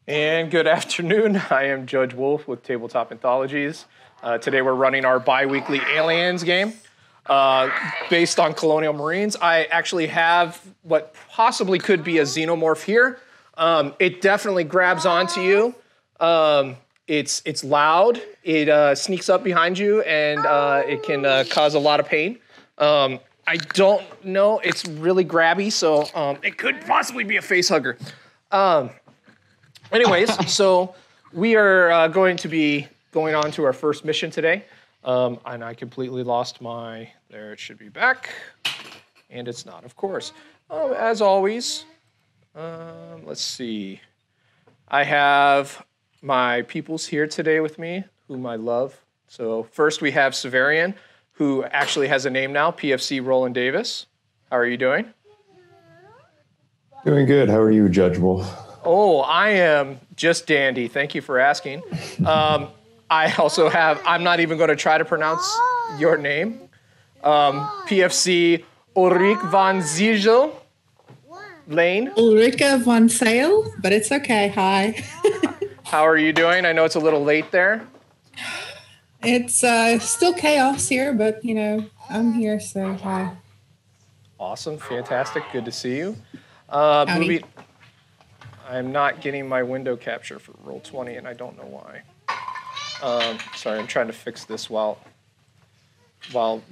And good afternoon. I am Judge Wolf with Tabletop Anthologies. Today we're running our bi-weekly Aliens game based on Colonial Marines. I actually have what possibly could be a xenomorph here. It definitely grabs onto you. It's loud. It sneaks up behind you, and it can cause a lot of pain. I don't know. It's really grabby, so it could possibly be a face hugger. Anyways, so we are going to be going on to our first mission today. And I completely lost my, there it should be back. And it's not, of course. As always, let's see. I have my peoples here today with me, whom I love. So first we have Severian, who actually has a name now, PFC Roland Davis. How are you doing? Doing good. How are you, Judge Wolf? Oh, I am just dandy. Thank you for asking. I also have, I'm not even going to try to pronounce your name. PFC Ulrich von Ziegel Lane. Ulrika von Sale, but it's okay. Hi. How are you doing? I know it's a little late there. It's still chaos here, but, you know, I'm here, so hi. Awesome. Fantastic. Good to see you. Howdy. I'm not getting my window capture for Roll20, and I don't know why. Sorry, I'm trying to fix this while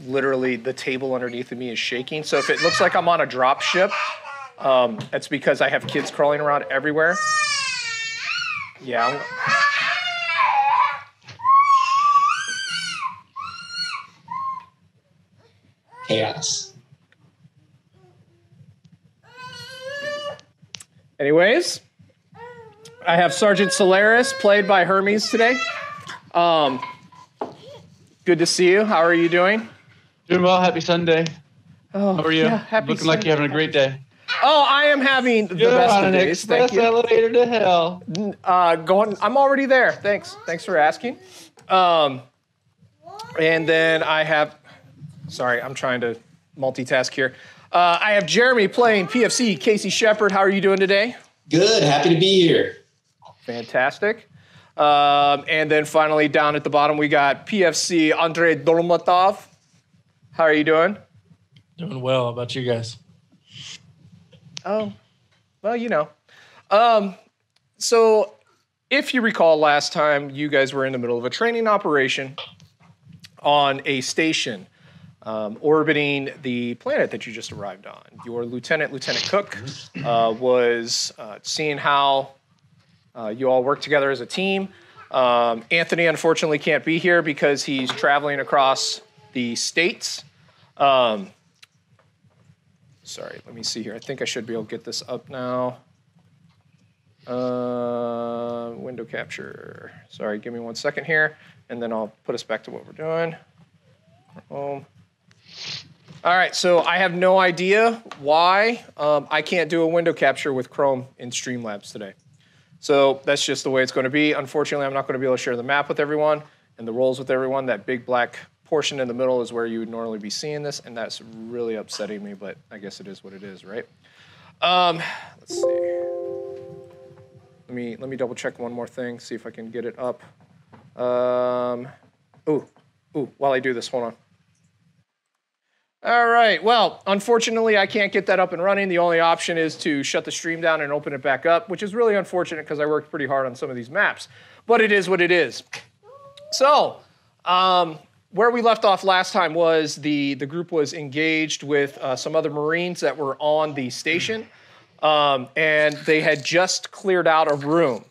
literally the table underneath of me is shaking. So if it looks like I'm on a drop ship, that's because I have kids crawling around everywhere. Yeah. Chaos. Anyways, I have Sergeant Solaris, played by Hermes today. Good to see you. How are you doing? Doing well. Happy Sunday. Oh, how are you? Yeah, happy Looking Sunday. like you're having a great day. Oh, I am having the best of days. Thank you. Elevator to hell. I'm already there. Thanks for asking. And then I have, sorry, I'm trying to multitask here. I have Jeremy playing PFC Casey Sheppard. How are you doing today? Good. Happy to be here. Fantastic. And then finally down at the bottom, we got PFC Andrei Dolmatov. How are you doing? Doing well. How about you guys? Oh, well, you know. So if you recall last time, you guys were in the middle of a training operation on a station orbiting the planet that you just arrived on. Your Lieutenant Cook, was seeing how you all work together as a team. Anthony, unfortunately, can't be here because he's traveling across the states. Sorry, let me see here. I think I should be able to get this up now. Window capture. Sorry, give me 1 second here, and then I'll put us back to what we're doing. Home. All right, so I have no idea why I can't do a window capture with Chrome in Streamlabs today. So that's just the way it's going to be. Unfortunately, I'm not going to be able to share the map with everyone and the roles with everyone. That big black portion in the middle is where you would normally be seeing this, and that's really upsetting me, but I guess it is what it is, right? Let's see. Let me double check one more thing, see if I can get it up. While I do this, hold on. All right, well, unfortunately, I can't get that up and running. The only option is to shut the stream down and open it back up, which is really unfortunate because I worked pretty hard on some of these maps. But it is what it is. So, where we left off last time was the group was engaged with some other Marines that were on the station, and they had just cleared out a room.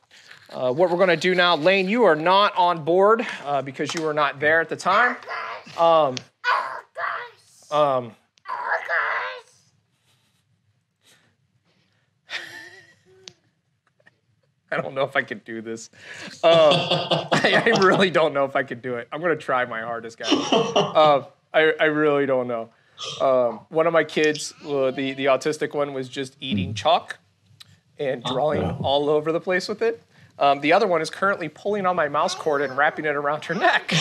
What we're going to do now, Lane, you are not on board because you were not there at the time. I don't know if I could do this. I really don't know if I could do it. I'm going to try my hardest, guys. I really don't know. One of my kids, the autistic one, was just eating chalk and drawing all over the place with it. The other one is currently pulling on my mouse cord and wrapping it around her neck.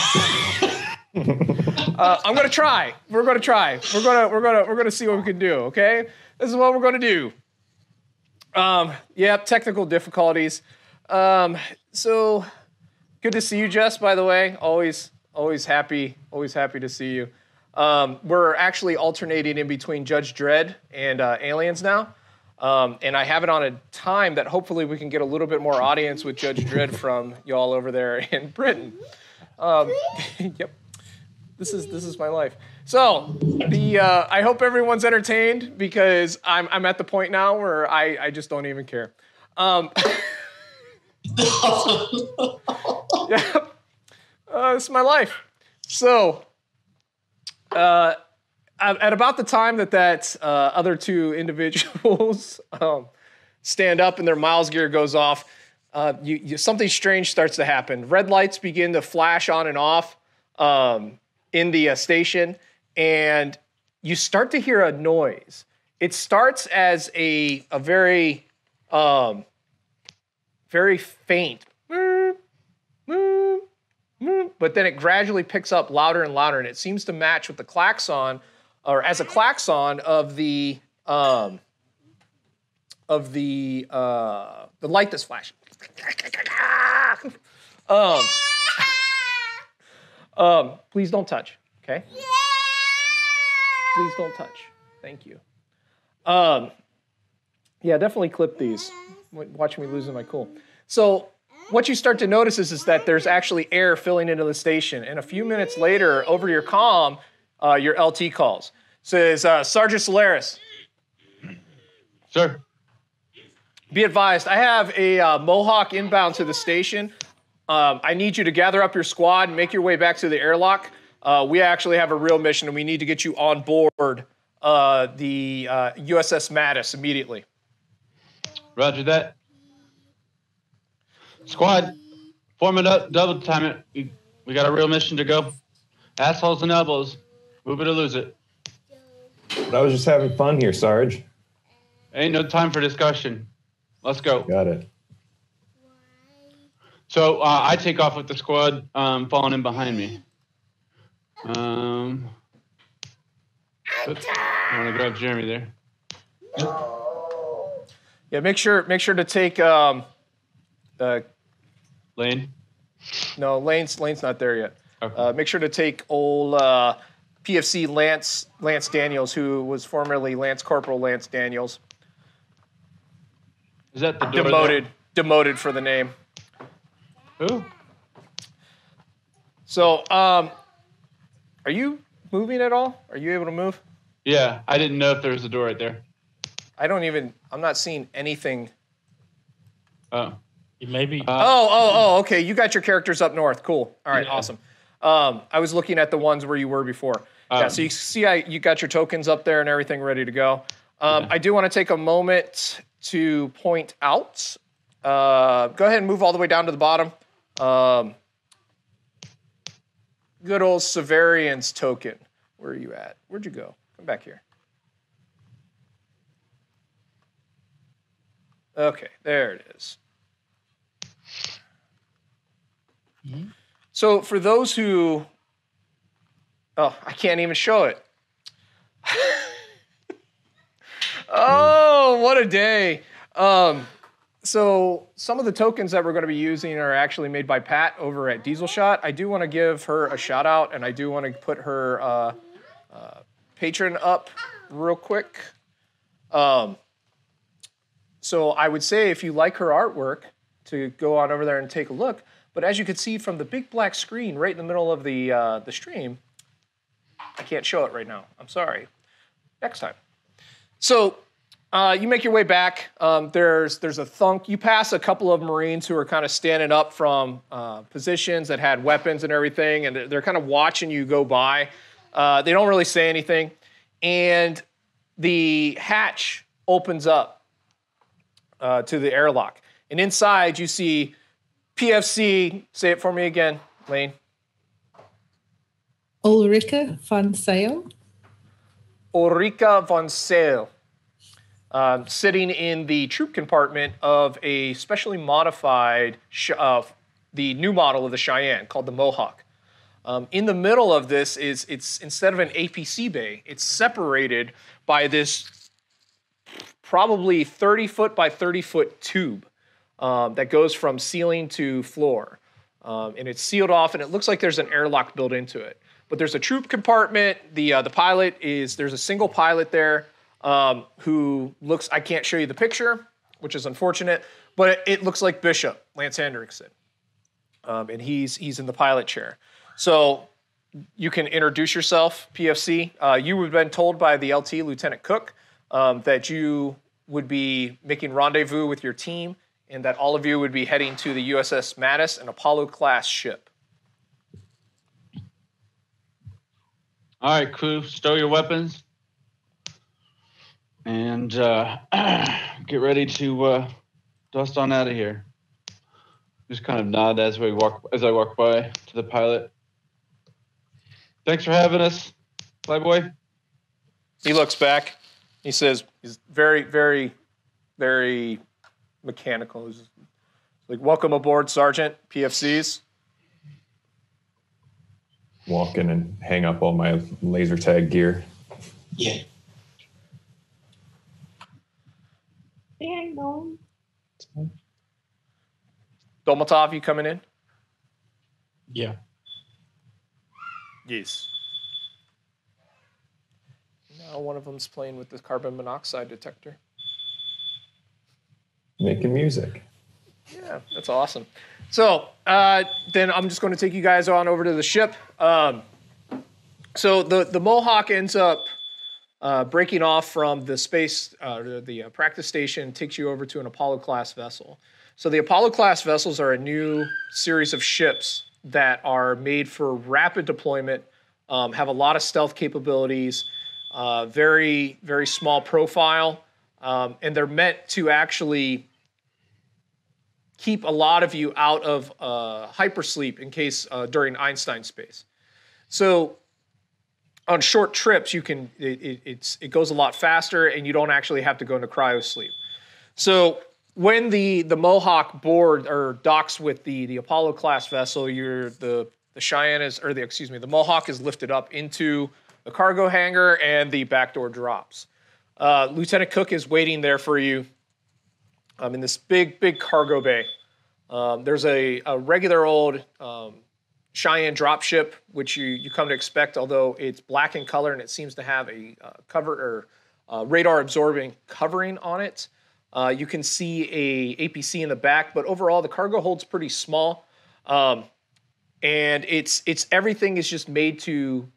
I'm going to try. We're going to try. We're going to see what we can do, okay? This is what we're going to do. Technical difficulties. So good to see you, Jess, by the way. Always happy to see you. We're actually alternating in between Judge Dredd and Aliens now. And I have it on a time that hopefully we can get a little bit more audience with Judge Dredd from y'all over there in Britain. Yep. This is my life. So I hope everyone's entertained because I'm at the point now where I just don't even care. Yeah. This is my life. So at about the time that other two individuals stand up and their miles gear goes off, something strange starts to happen. Red lights begin to flash on and off in the station, and you start to hear a noise. It starts as a very very faint, but then it gradually picks up louder and louder, and it seems to match with the klaxon, or as a klaxon of the light that's flashing. Please don't touch, okay? Please don't touch. Thank you. Yeah, definitely clip these. Watch me losing my cool. So what you start to notice is that there's actually air filling into the station. And a few minutes later, over your comm, your LT calls. Says, Sergeant Solaris. Sir. Be advised, I have a Mohawk inbound to the station. I need you to gather up your squad and make your way back to the airlock. We actually have a real mission, and we need to get you on board the USS Mattis immediately. Roger that. Squad, form it up, double time it. We got a real mission to go. Assholes and elbows. Move it or lose it. But I was just having fun here, Sarge. Ain't no time for discussion. Let's go. Got it. So I take off with the squad falling in behind me. Oops. I want to grab Jeremy there. Yeah, make sure to take Lane. No, Lane's not there yet. Okay. Make sure to take old PFC Lance Daniels, who was formerly Lance Corporal Lance Daniels. Is that the door Demoted for the name. Who? So, are you moving at all? Are you able to move? Yeah, I didn't know if there was a door right there. I'm not seeing anything. Oh. Maybe. Okay. You got your characters up north. Cool. All right, awesome. I was looking at the ones where you were before. Yeah, so you see you got your tokens up there and everything ready to go. I do want to take a moment to point out. Go ahead and move all the way down to the bottom. Good old Severian's token. Where are you at? Where'd you go? Come back here. Okay, there it is. Mm-hmm. So for those who... Oh, I can't even show it. Oh, what a day. So some of the tokens that we're going to be using are actually made by Pat over at Diesel Shot. I do want to give her a shout out, and I do want to put her patron up real quick. So I would say if you like her artwork, to go on over there and take a look. But as you can see from the big black screen right in the middle of the stream, I can't show it right now. I'm sorry. Next time. So you make your way back. There's a thunk. You pass a couple of Marines who are kind of standing up from positions that had weapons and everything, and they're kind of watching you go by. They don't really say anything. And the hatch opens up to the airlock. And inside you see PFC, say it for me again, Lane. Ulrika von Sale. Ulrika von Sale. Sitting in the troop compartment of a specially modified, the new model of the Cheyenne called the Mohawk. In the middle of this it's instead of an APC bay, it's separated by this probably 30-foot by 30-foot tube. that goes from ceiling to floor. And it's sealed off, and it looks like there's an airlock built into it. But there's a troop compartment. The pilot there's a single pilot there who looks, I can't show you the picture, which is unfortunate, but it looks like Bishop, Lance Hendrickson. And he's in the pilot chair. So you can introduce yourself, PFC. You have been told by the LT, Lieutenant Cook, that you would be making rendezvous with your team and that all of you would be heading to the USS Mattis, an Apollo-class ship. All right, crew, stow your weapons and get ready to dust on out of here. Just kind of nod as I walk by to the pilot. Thanks for having us, Flyboy. He looks back. He says, he's very, very, very mechanical. He's like, welcome aboard, Sergeant, PFCs. Walk in and hang up all my laser tag gear. Yeah. Dang on. Dolmatov, you coming in? Yeah. Yes. Now one of them's playing with the carbon monoxide detector. Making music. Yeah, that's awesome. So then I'm just going to take you guys on over to the ship. So the Mohawk ends up breaking off from the space, the practice station, takes you over to an Apollo-class vessel. So the Apollo-class vessels are a new series of ships that are made for rapid deployment, have a lot of stealth capabilities, very, very small profile, and they're meant to actually keep a lot of you out of hypersleep in case during Einstein space. So on short trips, you can it goes a lot faster, and you don't actually have to go into cryosleep. So when the Mohawk board or docks with the Apollo class vessel, the Cheyenne is, or the Mohawk is lifted up into the cargo hangar, and the back door drops. Lieutenant Cook is waiting there for you in this big cargo bay. There's a regular old Cheyenne dropship, which you come to expect, although it's black in color and it seems to have a cover or radar absorbing covering on it. You can see a APC in the back, but overall the cargo hold's pretty small, and it's everything is just made to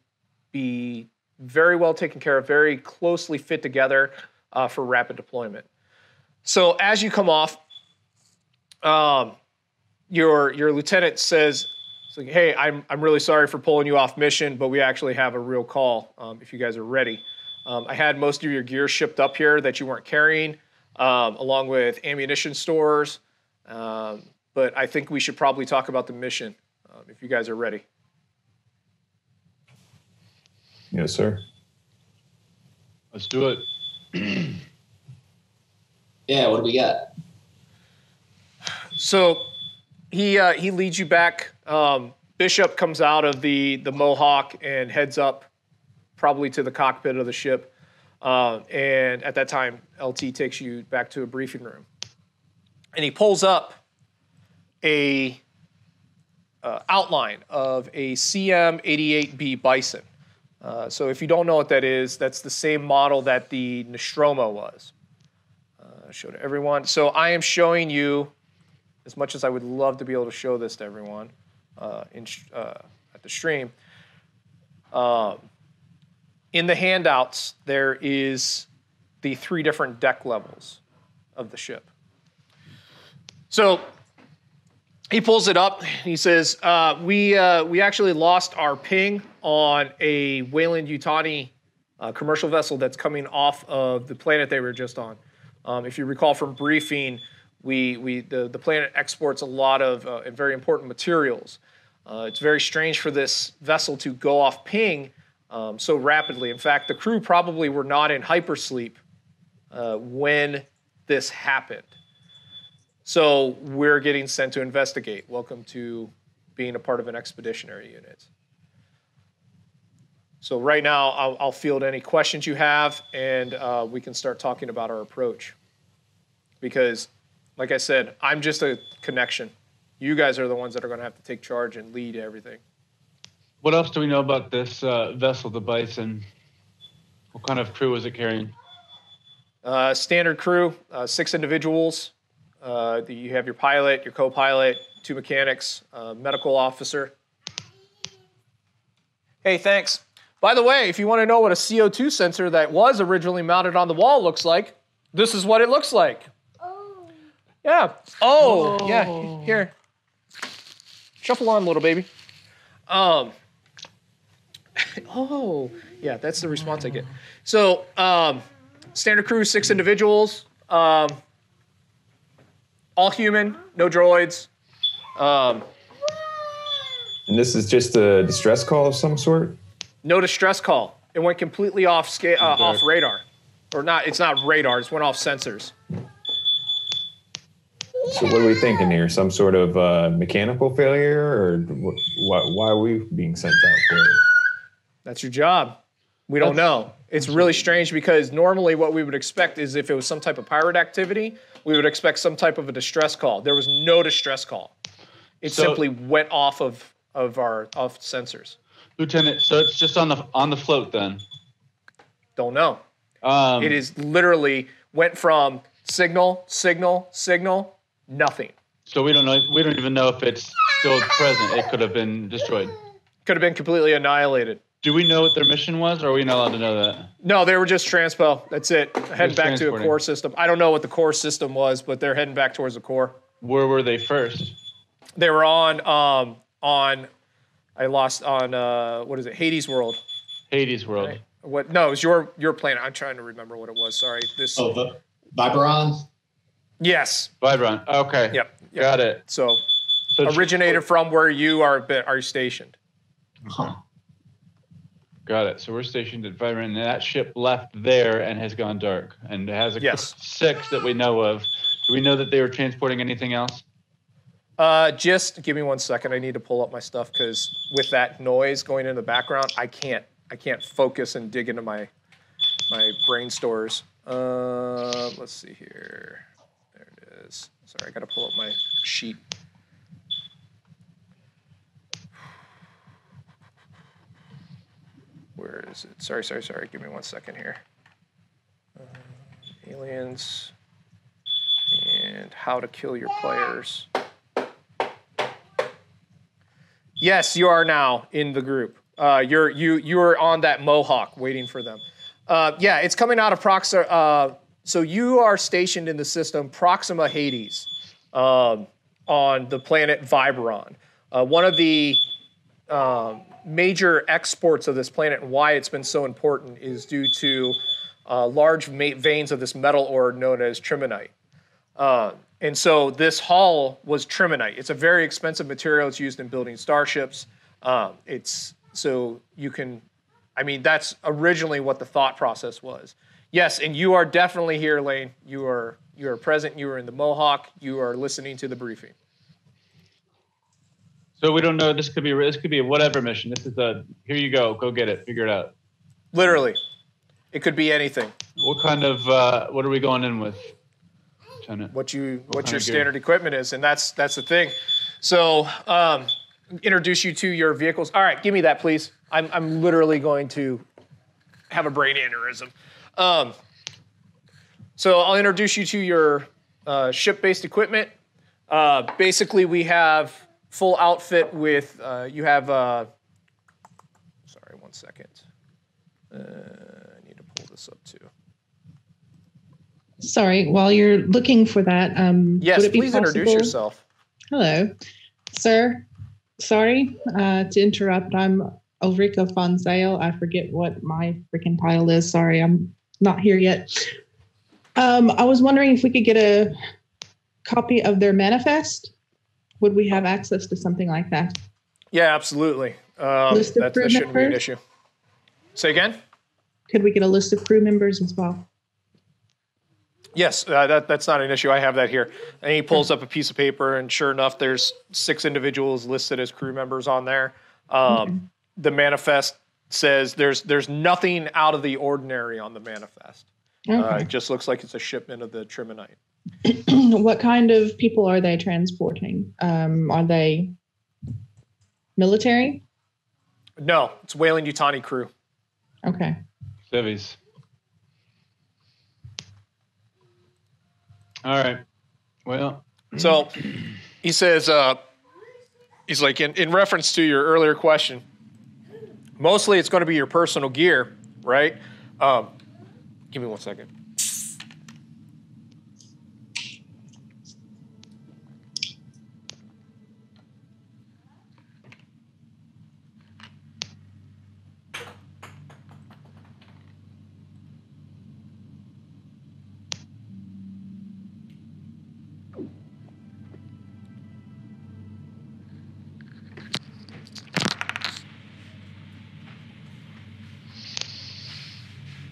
be very well taken care of, very closely fit together for rapid deployment. So as you come off, your lieutenant says, like, "Hey, I'm really sorry for pulling you off mission, but we actually have a real call. If you guys are ready, I had most of your gear shipped up here that you weren't carrying, along with ammunition stores. But I think we should probably talk about the mission if you guys are ready." Yes, sir. Let's do it. Yeah, what do we got? So he leads you back. Bishop comes out of the Mohawk and heads up probably to the cockpit of the ship. And at that time, LT takes you back to a briefing room. And he pulls up a outline of a CM-88B Bison. So if you don't know what that is, that's the same model that the Nostromo was. Show to everyone. So I am showing you, as much as I would love to be able to show this to everyone at the stream. In the handouts, there is the 3 different deck levels of the ship. So he pulls it up. He says, we actually lost our ping on a Weyland-Yutani commercial vessel that's coming off of the planet they were just on. If you recall from briefing, the planet exports a lot of very important materials. It's very strange for this vessel to go off ping so rapidly. In fact, the crew probably were not in hypersleep when this happened. So we're getting sent to investigate. Welcome to being a part of an expeditionary unit. So right now, I'll field any questions you have, and we can start talking about our approach. Because Like I said, I'm just a connection. You guys are the ones that are going to have to take charge and lead everything. What else do we know about this vessel, the Bison? What kind of crew is it carrying? Standard crew, 6 individuals. You have your pilot, your co-pilot, 2 mechanics, medical officer. Hey, thanks. By the way, if you want to know what a CO2 sensor that was originally mounted on the wall looks like, this is what it looks like. Oh. Yeah. Oh, yeah. Here. Shuffle on, little baby. Oh, yeah, that's the response I get. So, standard crew, 6 individuals, all human, no droids. And this is just a distress call of some sort? No distress call. It went completely off radar. Or not, it's not radar, it went off sensors. So what are we thinking here? Some sort of mechanical failure, or why are we being sent out for it? That's your job. We don't know. It's really strange because normally what we would expect is if it was some type of pirate activity, we would expect some type of a distress call. There was no distress call. It simply went off of sensors. Lieutenant, so it's just on the float then? Don't know. It is literally went from signal, nothing. So we don't know. We don't even know if it's still present. It could have been destroyed. Could have been completely annihilated. Do we know what their mission was, or are we not allowed to know that? No, they were just transpo. That's it. Heading back to a core system. I don't know what the core system was, but they're heading back towards the core. Where were they first? They were on what is it? Hades World. Hades World. Right? What? No, it was your planet. I'm trying to remember what it was. Sorry. The Viberon? Yes. Vibron. Okay. Yep. Got it. So originated from where you are stationed. Huh. Got it. So we're stationed at Vibron, and that ship left there and has gone dark, and it has a 6 that we know of. Do we know that they were transporting anything else? Just give me 1 second. I need to pull up my stuff because with that noise going in the background, I can't focus and dig into my brain stores. Let's see here. There it is. Sorry, I got to pull up my sheet. Where is it? Sorry. Give me 1 second here. Aliens and how to kill your players. Yes, you are now in the group. You're on that Mohawk waiting for them. Yeah, it's coming out of Proxima. So you are stationed in the system Proxima Hades on the planet Viberon. One of the major exports of this planet and why it's been so important is due to large veins of this metal ore known as trimonite. And so this hull was trimonite. It's a very expensive material. It's used in building starships. That's originally what the thought process was. Yes, and you are definitely here, Lane. You are present. You are in the Mohawk. You are listening to the briefing. So we don't know. This could be a whatever mission. This is here you go. Go get it. Figure it out. Literally, it could be anything. What kind of what are we going in with, Lieutenant? What your standard equipment is, and that's the thing. So introduce you to your vehicles. All right, give me that, please. I'm literally going to have a brain aneurysm. So I'll introduce you to your ship-based equipment. Basically, we have full outfit with you have. Sorry, 1 second. I need to pull this up too. Sorry, while you're looking for that, yes, would it be please possible? Introduce yourself. Hello, sir. Sorry to interrupt. I'm Ulrika von Zale. I forget what my freaking title is. Sorry, I'm not here yet. I was wondering if we could get a copy of their manifest. Would we have access to something like that? Yeah, absolutely. That shouldn't be an issue. Say again? Could we get a list of crew members as well? Yes, that's not an issue. I have that here. And he pulls up a piece of paper, and sure enough, there's 6 individuals listed as crew members on there. The manifest says there's nothing out of the ordinary on the manifest. Okay. It just looks like it's a shipment of the trimonite. What kind of people are they transporting? Are they military? No, it's Wailing Yutani crew. Okay. Civvies. All right. Well. So he says, he's like, in reference to your earlier question, mostly it's going to be your personal gear, right? Give me 1 second.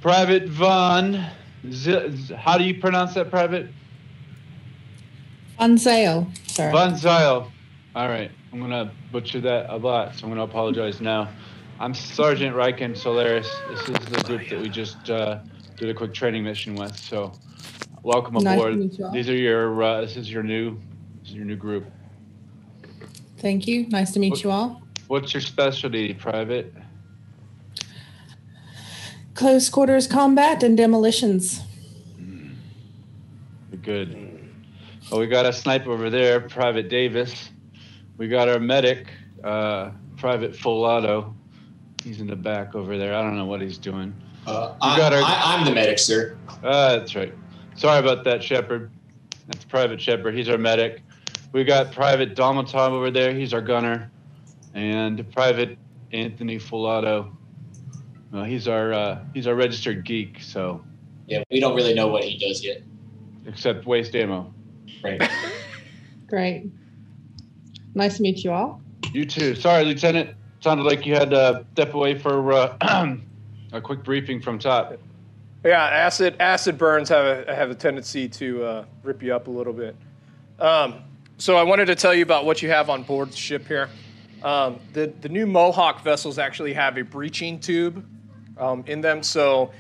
Private Von, how do you pronounce that, Private? On sale, sir. Von Zile. All right, I'm gonna butcher that a lot, so I'm gonna apologize now. I'm Sergeant Reikon Solaris. This is the group that we just did a quick training mission with. So, welcome Nice aboard. to meet you all. These are your. This is your new group. Thank you. Nice to meet you all. What's your specialty, Private? Close quarters combat and demolitions. Good. Well, we got a sniper over there, Private Davis. We got our medic, Private Full Auto. He's in the back over there. I don't know what he's doing. I'm the medic, sir. That's right. Sorry about that, Sheppard. That's Private Sheppard. He's our medic. We got Private Dalmatov over there. He's our gunner. And Private Anthony Full Auto. Well, he's our registered geek, so. Yeah, we don't really know what he does yet. Except waste ammo. Right. Great. Nice to meet you all. You too. Sorry, Lieutenant. Sounded like you had to step away for a quick briefing from top. Yeah, acid burns have a tendency to rip you up a little bit. So I wanted to tell you about what you have on board the ship here. The new Mohawk vessels actually have a breaching tube in them, so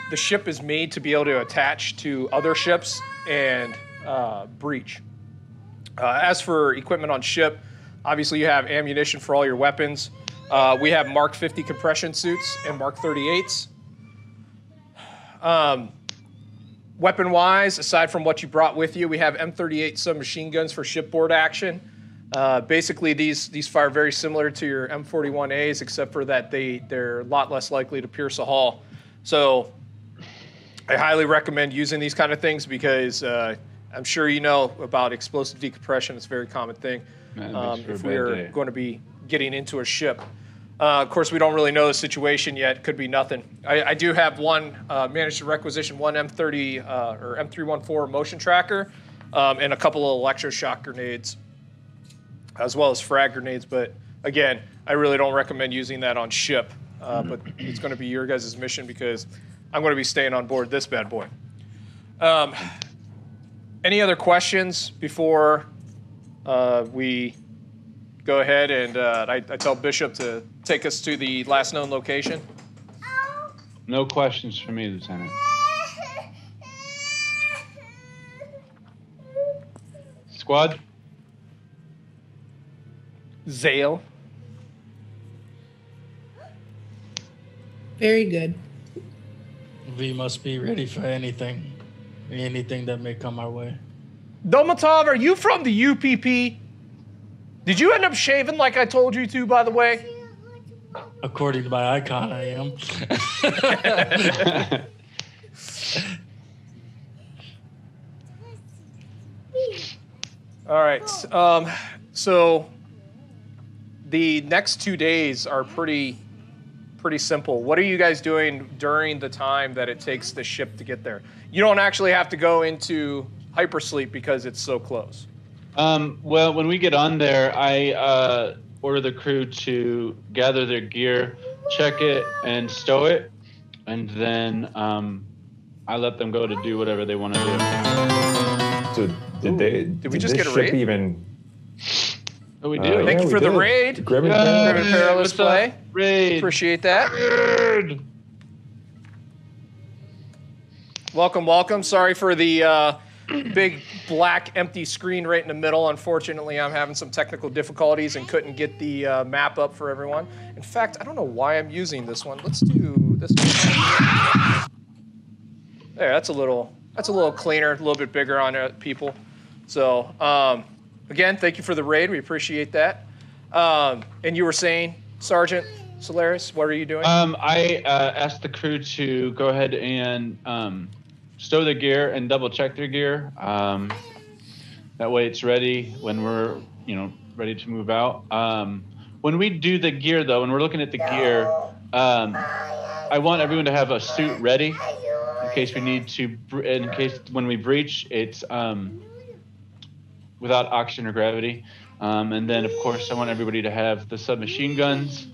the ship is made to be able to attach to other ships and breach. As for equipment on ship, obviously you have ammunition for all your weapons. We have Mark 50 compression suits and Mark 38s. Weapon-wise, aside from what you brought with you, we have M38 submachine guns for shipboard action. Basically, these fire very similar to your M41As, except for that they're a lot less likely to pierce a hull. So I highly recommend using these kind of things because I'm sure you know about explosive decompression. It's a very common thing if we're going to be getting into a ship. Of course, we don't really know the situation yet. Could be nothing. I do have managed to requisition one M30 or M314 motion tracker and a couple of electroshock grenades, as well as frag grenades. But again, I really don't recommend using that on ship. But it's going to be your guys' mission because I'm going to be staying on board this bad boy. Any other questions before we go ahead and I tell Bishop to take us to the last known location? No questions for me, Lieutenant. Squad? Zale. Very good. We must be ready for anything that may come our way. Domatov, are you from the UPP? Did you end up shaving like I told you to, by the way? According to my icon, I am. All right. So the next 2 days are pretty simple. What are you guys doing during the time that it takes the ship to get there? You don't actually have to go into hypersleep because it's so close. Well, when we get on there, I order the crew to gather their gear, check it, and stow it, and then I let them go to do whatever they want to do. So did we just this get a ship raid? even? Oh, we do. Thank you for the raid. Grim and Grim and Perilous. Perilous Play. Raid. Appreciate that. Welcome, welcome. Sorry for the big black empty screen right in the middle. Unfortunately, I'm having some technical difficulties and couldn't get the map up for everyone. In fact, I don't know why I'm using this one. Let's do this one. There, that's a little cleaner, a little bit bigger on people. So, again, thank you for the raid. We appreciate that. And you were saying, Sergeant Solaris, what are you doing? I asked the crew to go ahead and stow the gear and double check their gear. That way it's ready when we're, ready to move out. When we do the gear, though, when we're looking at the gear, I want everyone to have a suit ready in case we need to, in case when we breach, it's without oxygen or gravity. And then, of course, I want everybody to have the submachine guns.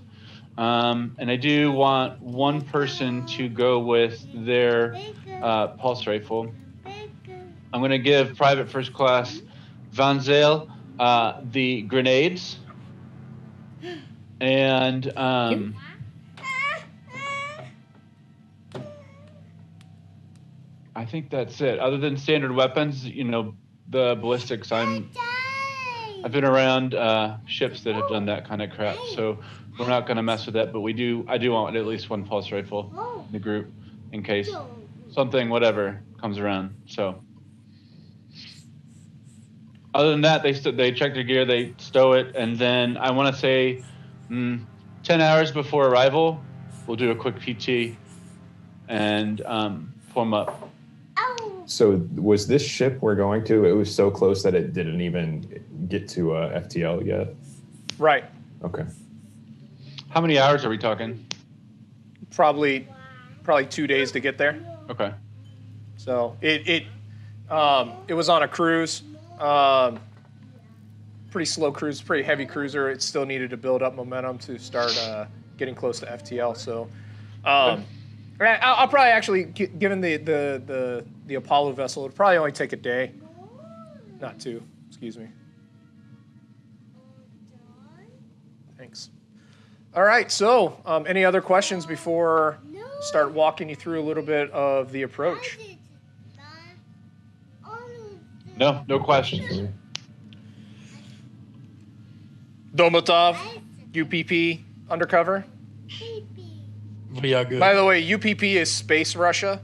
And I do want one person to go with their pulse rifle. I'm going to give Private First Class Van Zale the grenades. And I think that's it. Other than standard weapons, the ballistics, I've been around ships that have done that kind of crap, so we're not going to mess with that. But I do want at least one pulse rifle in the group in case something, whatever, comes around. So, other than that, they check their gear, they stow it, and then I want to say 10 hours before arrival, we'll do a quick PT and form up. So was this ship we're going to, it was so close that it didn't even get to FTL yet? Right. Okay. How many hours are we talking? Probably 2 days to get there. Okay. So it was on a cruise, pretty slow cruise, pretty heavy cruiser. It still needed to build up momentum to start getting close to FTL. So I'll probably actually, given the Apollo vessel, it'll probably only take a day, not two. Excuse me. Thanks. All right. So, any other questions before start walking you through a little bit of the approach? No questions. Domatov, UPP, undercover. We are good. By the way, UPP is Space Russia.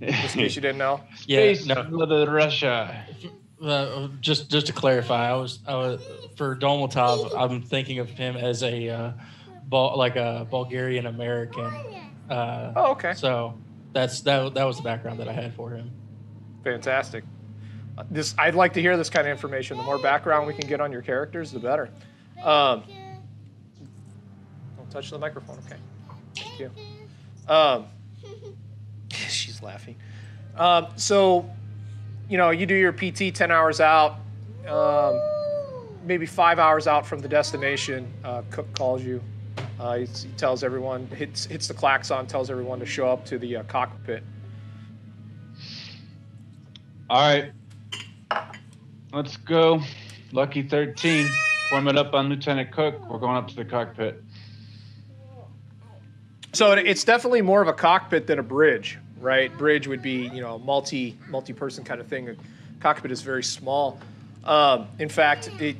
Just in case you didn't know. Yeah, Space Mother Russia. Just to clarify, I was for Dolmatov. I'm thinking of him as a Bulgarian American. Oh, okay. So that was the background that I had for him. Fantastic. I'd like to hear this kind of information. The more background we can get on your characters, the better. Don't touch the microphone, okay? Thank you. She's laughing. So, you do your PT 10 hours out, maybe 5 hours out from the destination. Cook calls you. He tells everyone, hits the klaxon, tells everyone to show up to the cockpit. All right. Let's go. Lucky 13. Form it up on Lieutenant Cook. We're going up to the cockpit. So it's definitely more of a cockpit than a bridge, right? Bridge would be, multi-person kind of thing. A cockpit is very small. In fact, it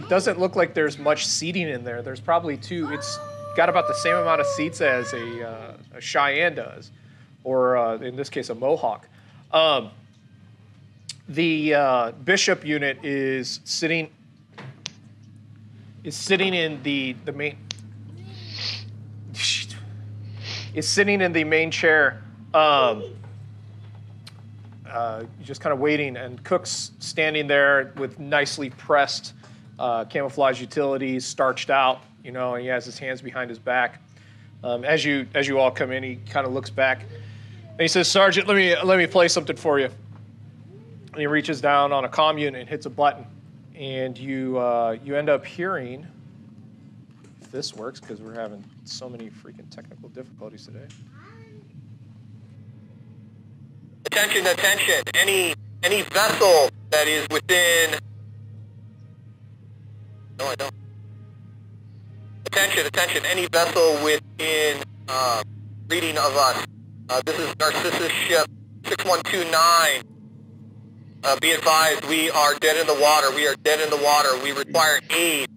doesn't look like there's much seating in there. There's probably two. It's got about the same amount of seats as a Cheyenne does, or in this case, a Mohawk. The Bishop unit is sitting in the main. Is sitting in the main chair, just kind of waiting, and Cook's standing there with nicely pressed camouflage utilities, starched out, and he has his hands behind his back. As you all come in, he kind of looks back, and he says, "Sergeant, let me play something for you." And he reaches down on a comm unit and hits a button, and you end up hearing. If this works, because we're having so many freaking technical difficulties today. Attention! Any vessel that is within. No, I don't. Attention! Any vessel within reading of us This is Narcissus ship 6129. Be advised, we are dead in the water. We are dead in the water. We require aid.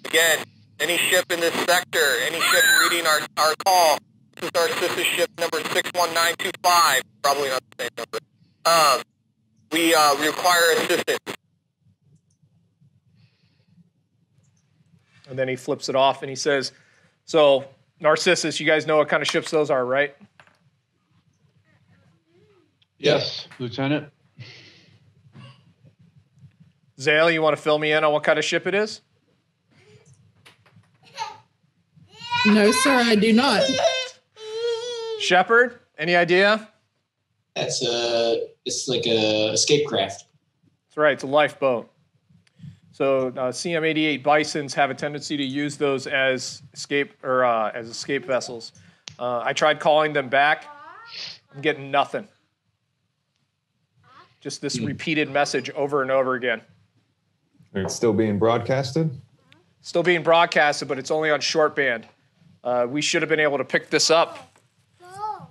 Again, any ship in this sector, any ship reading our call, this is Narcissus ship number 61925. Probably not the same number. We require assistance. And then he flips it off and he says, so, Narcissus, you guys know what kind of ships those are, right? Yes, Lieutenant. Zale, you want to fill me in on what kind of ship it is? No, sir, I do not. Sheppard, any idea? It's like a escape craft. That's right, it's a lifeboat. So CM-88 Bisons have a tendency to use those as escape vessels. I tried calling them back. I'm getting nothing. Just this repeated message over and over again. It's still being broadcasted? Still being broadcasted, but it's only on short band. We should have been able to pick this up.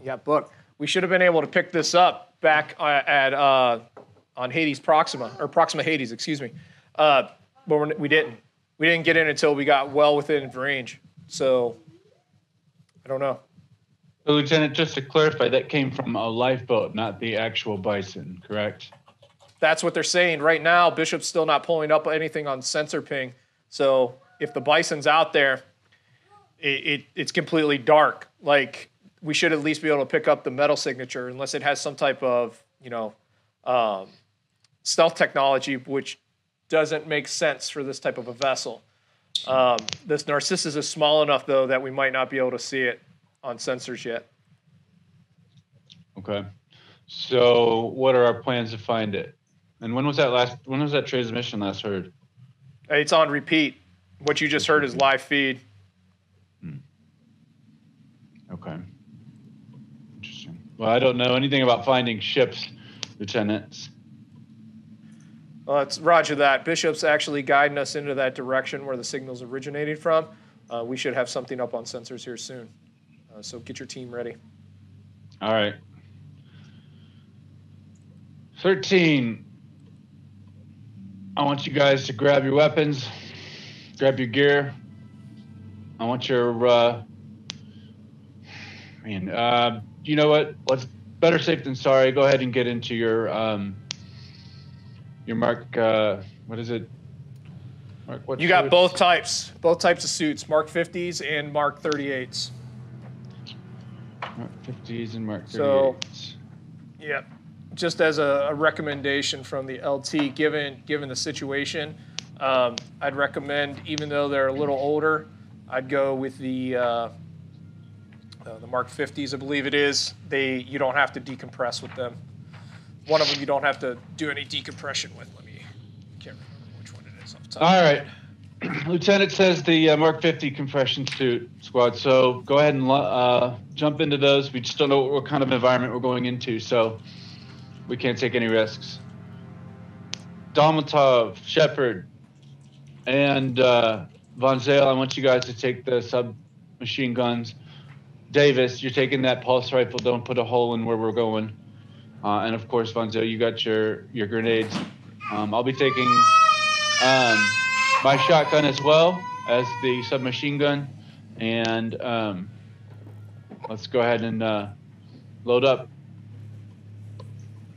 Yeah, book. We should have been able to pick this up back on Hades Proxima, or Proxima Hades, excuse me. But we didn't. We didn't get in until we got well within range. So, I don't know. So, Lieutenant, just to clarify, that came from a lifeboat, not the actual Bison, correct? That's what they're saying. Right now, Bishop's still not pulling up anything on sensor ping. So if the Bison's out there, it's completely dark. Like, we should at least be able to pick up the metal signature unless it has some type of, stealth technology, which doesn't make sense for this type of a vessel. This Narcissus is small enough, though, that we might not be able to see it on sensors yet. Okay. So what are our plans to find it? And when was that transmission last heard? It's on repeat. What you just heard is live feed. Okay. Interesting. Well, I don't know anything about finding ships, Lieutenant. Well, it's roger that. Bishop's actually guiding us into that direction where the signal's originated from. We should have something up on sensors here soon. So get your team ready. All right. 13. I want you guys to grab your weapons, grab your gear. I want your, you know what? Let's better safe than sorry. Go ahead and get into your Mark, what is it? Mark, what you got both types of suits, Mark 50s and Mark 38s. Mark 50s and Mark 38s. So, yeah. Just as a recommendation from the LT, given the situation, I'd recommend, even though they're a little older, I'd go with the Mark 50s, I believe it is. You don't have to decompress with them. One of them you don't have to do any decompression with. Can't remember which one it is off the top. All right. Lieutenant says the Mark 50 compression suit squad. So go ahead and jump into those. We just don't know what kind of environment we're going into, so we can't take any risks. Dolmatov, Sheppard, and Von Zale, I want you guys to take the submachine guns. Davis, you're taking that pulse rifle. Don't put a hole in where we're going. And of course, Von Zale, you got your grenades. I'll be taking my shotgun as well as the submachine gun. And let's go ahead and load up.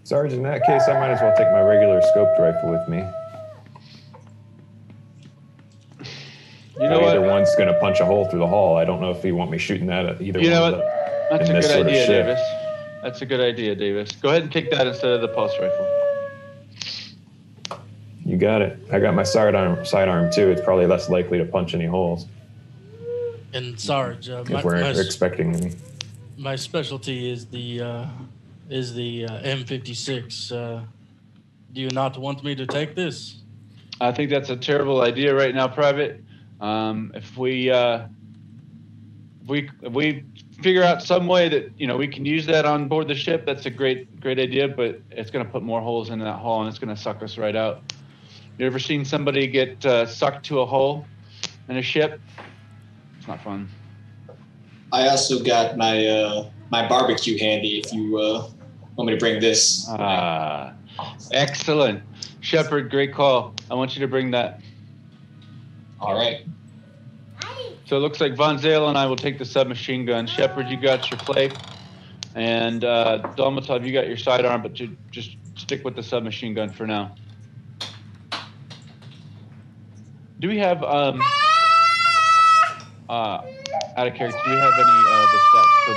Sarge, in that case, I might as well take my regular scoped rifle with me. You know what? Either one's going to punch a hole through the hull. I don't know if you want me shooting that at either one. You know what? That's a good idea, Davis. That's a good idea, Davis. Go ahead and take that instead of the pulse rifle. You got it. I got my sidearm too. It's probably less likely to punch any holes. And Sarge, If we're expecting any. My specialty is the M56. Do you not want me to take this? I think that's a terrible idea right now, Private. If we figure out some way that we can use that on board the ship, that's a great idea. But it's going to put more holes into that hull, and it's going to suck us right out. You ever seen somebody get sucked to a hole in a ship? It's not fun. I also got my my barbecue handy. If you want me to bring this. Excellent. Sheppard, great call. I want you to bring that. All right. So it looks like Von Zale and I will take the submachine gun. Sheppard, you got your plate. And Dolmatov, you got your sidearm, but you just stick with the submachine gun for now. Do we have, out of character, do we have any the stats for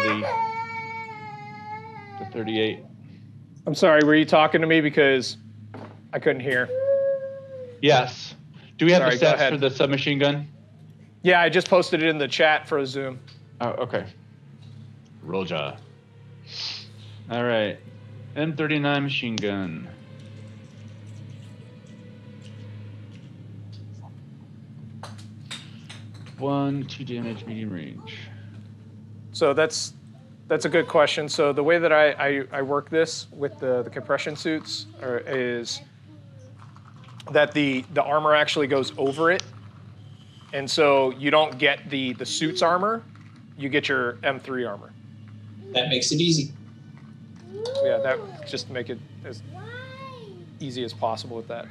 the 38? I'm sorry, were you talking to me because I couldn't hear? Yes. Do we have Sorry, the go stats ahead. for the submachine gun? Yeah, I just posted it in the chat for a Zoom. Oh, okay. Roja. All right. M39 machine gun. One, 2 damage, medium range. So that's a good question. So the way that I work this with the compression suits is that the armor actually goes over it. And so you don't get the suit's armor, you get your M3 armor. That makes it easy. So yeah, that just to make it as easy as possible with that.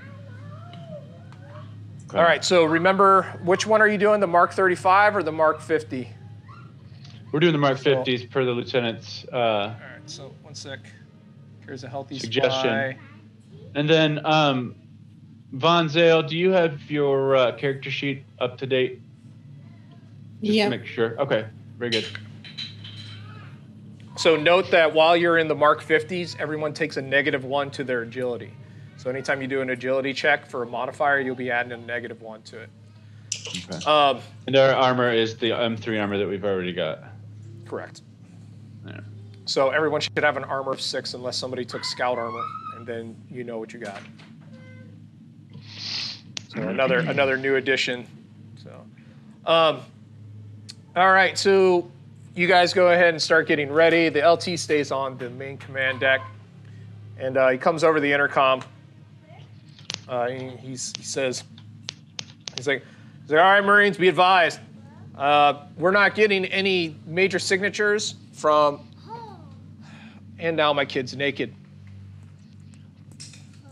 Okay. All right, so remember, which one are you doing, the Mark 35 or the Mark 50? We're doing the Mark 50s per the lieutenant's All right, so 1 sec. Here's a healthy suggestion. supply. And then, Von Zale, do you have your character sheet up to date? Just Yeah. to make sure. Okay, very good. So note that while you're in the Mark 50s, everyone takes a -1 to their agility. So anytime you do an agility check for a modifier, you'll be adding a -1 to it. Okay. And our armor is the M3 armor that we've already got. Correct. Yeah. So everyone should have an armor of 6 unless somebody took scout armor, and then you know what you got. So another new addition. So, all right. So you guys go ahead and start getting ready. The LT stays on the main command deck, and he comes over the intercom. He says, all right, Marines, be advised. We're not getting any major signatures from, and now my kid's naked.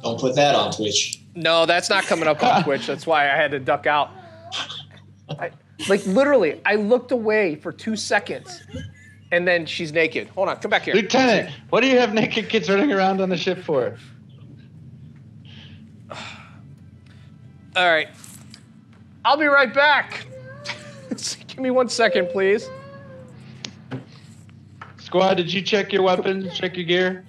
Don't put that on Twitch. No, that's not coming up on Twitch. That's why I had to duck out. Literally, I looked away for 2 seconds, and then she's naked. Hold on, come back here. Lieutenant, what do you have naked kids running around on the ship for? All right. I'll be right back. Give me 1 second, please. Squad, did you check your weapons, check your gear?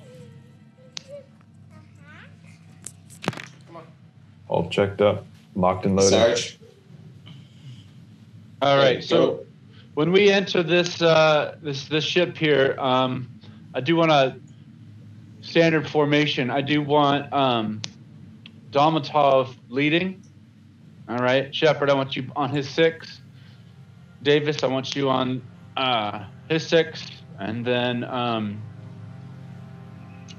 All checked up, locked and loaded. Sarge. All right, so when we enter this this ship here, I do want a standard formation. I do want Dolmatov leading. All right, Sheppard, I want you on his 6. Davis, I want you on his 6, and then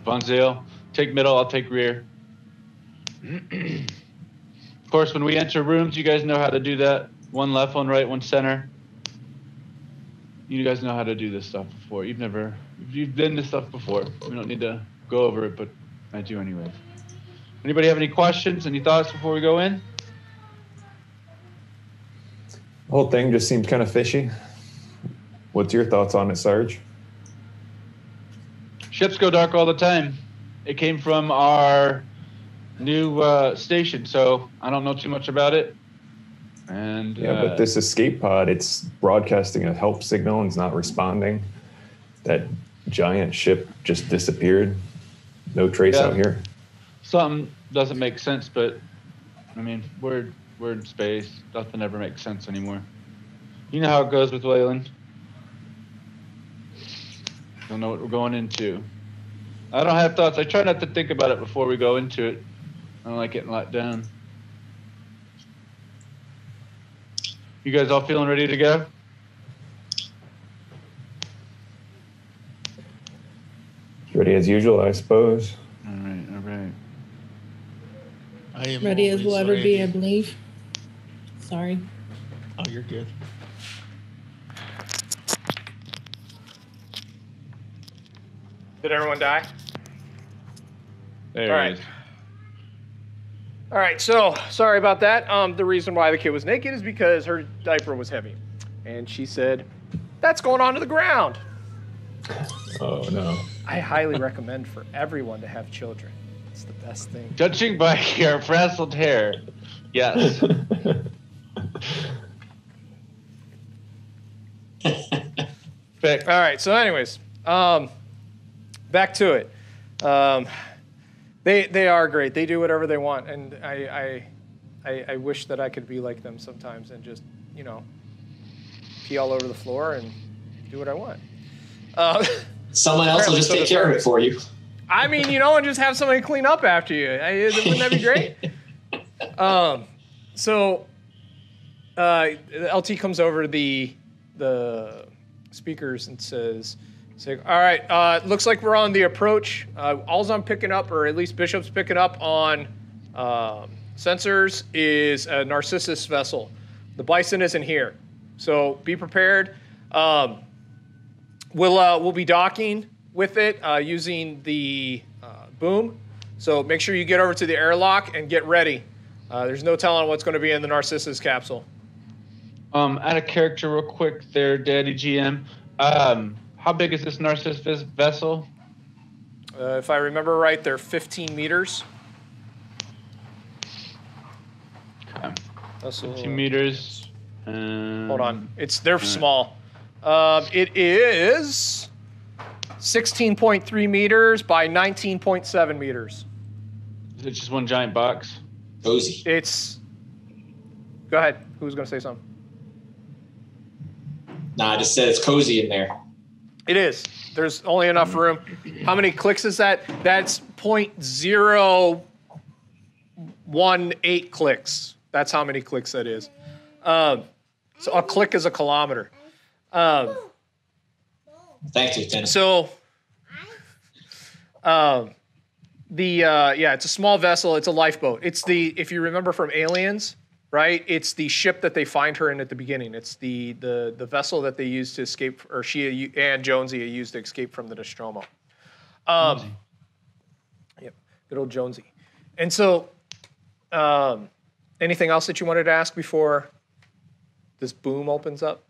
Von Zale, take middle, I'll take rear. Of course, when we enter rooms, you guys know how to do that. 1 left, 1 right, 1 center. You guys know how to do this stuff before. You've done this stuff before. We don't need to go over it, but I do anyways. Anybody have any questions, any thoughts before we go in? The whole thing just seems kind of fishy. What's your thoughts on it, Sarge? Ships go dark all the time. It came from our new station, so I don't know too much about it. And yeah, but this escape pod, it's broadcasting a help signal and it's not responding. That giant ship just disappeared. No trace out here. Something doesn't make sense, but I mean, we're in space. Nothing ever makes sense anymore. You know how it goes with Wayland. Don't know what we're going into. I don't have thoughts. I try not to think about it before we go into it. I don't like getting let down. You guys all feeling ready to go? Ready as usual, I suppose. All right. I am Ready as we'll ever be, I ready. believe. Sorry. Oh, you're good. Did everyone die? There All it right. is. All right, so sorry about that. The reason why the kid was naked is because her diaper was heavy. And she said, that's going onto the ground. Oh, no. I highly recommend for everyone to have children. It's the best thing. Judging by your frazzled hair, yes. Fix. All right, so anyways, back to it. They are great. They do whatever they want, and I wish that I could be like them sometimes and just, you know, pee all over the floor and do what I want. Someone else will just take care of it for you. I mean, you know, and just have somebody clean up after you. Wouldn't that be great? So LT comes over to the speakers and says, all right, looks like we're on the approach. All's I'm picking up, or at least Bishop's picking up on sensors, is a Narcissus vessel. The Bison isn't here, so be prepared. We'll be docking with it using the boom. So make sure you get over to the airlock and get ready. There's no telling what's going to be in the Narcissus capsule. Out of character real quick there, Daddy GM. How big is this Narcissus vessel? If I remember right, they're 15 meters. Okay. 15 meters. Hold on. They're small. It is 16.3 meters by 19.7 meters. Is it just one giant box? Cozy. Go ahead. Who's going to say something? Nah, I just said it's cozy in there. It is. There's only enough room. How many clicks is that? That's 0.018 clicks. That's how many clicks that is. So a click is a kilometer. Thanks, Lieutenant. So, it's a small vessel. It's a lifeboat. If you remember from Aliens, right? It's the ship that they find her in at the beginning. It's the vessel that they used to escape, or she and Jonesy used to escape from the Nostromo. Yep, good old Jonesy. And so, anything else that you wanted to ask before this boom opens up?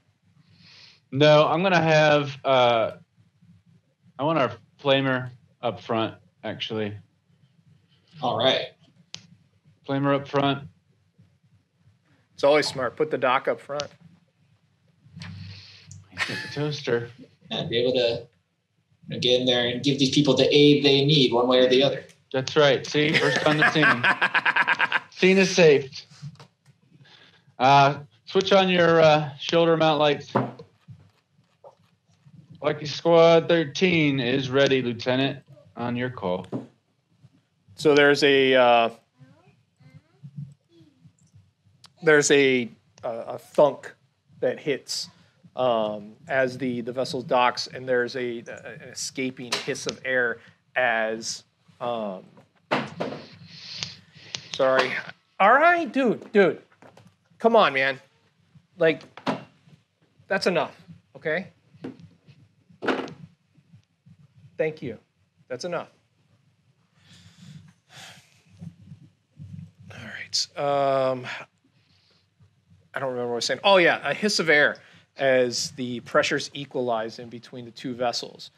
No, I'm gonna have. I want our flamer up front, actually. All right. Flamer up front. It's always smart. Put the dock up front. Get the toaster. And be able to get in there and give these people the aid they need, one way or the other. That's right. See, first on the scene. Scene is saved. Switch on your shoulder mount lights. Lucky Squad 13 is ready, Lieutenant. On your call. So there's a thunk that hits as the vessel docks, and there's an escaping hiss of air as sorry. All right, dude. Come on, man. Like, that's enough, okay? Thank you. That's enough. All right. I don't remember what I was saying. Oh, yeah, a hiss of air as the pressures equalize in between the two vessels.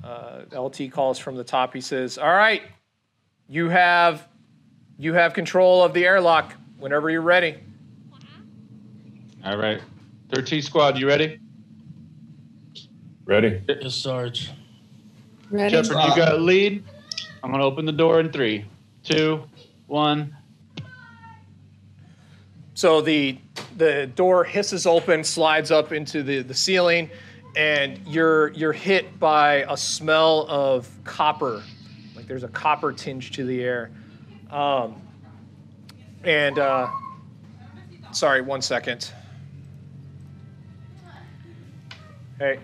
LT calls from the top. He says, all right, you have control of the airlock whenever you're ready. All right. 13 Squad, you ready? Ready? Yes, Sarge. Ready? Sheppard, you got lead. I'm going to open the door in 3, 2, 1. So the door hisses open, slides up into the ceiling, and you're hit by a smell of copper. Like there's a copper tinge to the air. Sorry, 1 second. Hey.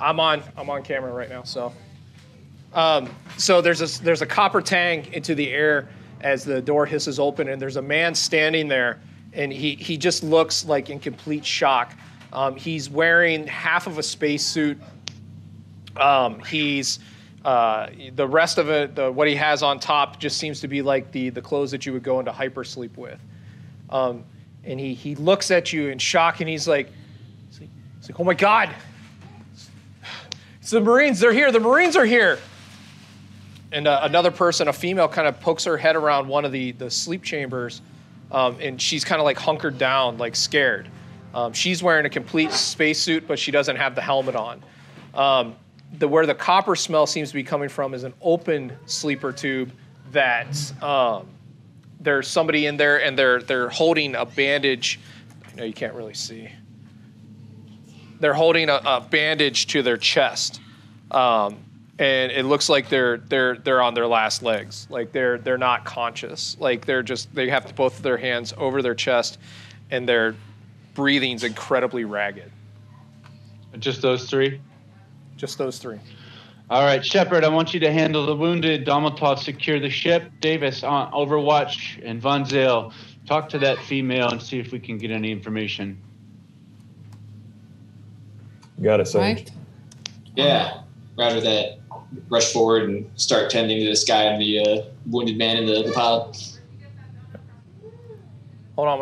I'm on camera right now, so there's a copper tang into the air as the door hisses open, and there's a man standing there, and he just looks like in complete shock. He's wearing half of a spacesuit. He's the rest of it, what he has on top, just seems to be like the clothes that you would go into hypersleep with. And he looks at you in shock, and he's like, "Oh my God! It's the Marines! They're here! The Marines are here!" And another person, a female, kind of pokes her head around one of the sleep chambers, and she's kind of like hunkered down, like scared. She's wearing a complete spacesuit, but she doesn't have the helmet on. Where the copper smell seems to be coming from is an open sleeper tube that there's somebody in there, and they're holding a bandage. I know you can't really see. They're holding a bandage to their chest, and it looks like they're on their last legs. Like they're not conscious. Like they have both of their hands over their chest, and their breathing's incredibly ragged. Just those three? Just those three. All right, Sheppard, I want you to handle the wounded. Domitov, secure the ship. Davis, on Overwatch. And Von Zale, talk to that female and see if we can get any information. Got it, Sarge. Right. Yeah. Roger that. Rush forward and start tending to this guy and the wounded man in the pod. Hold on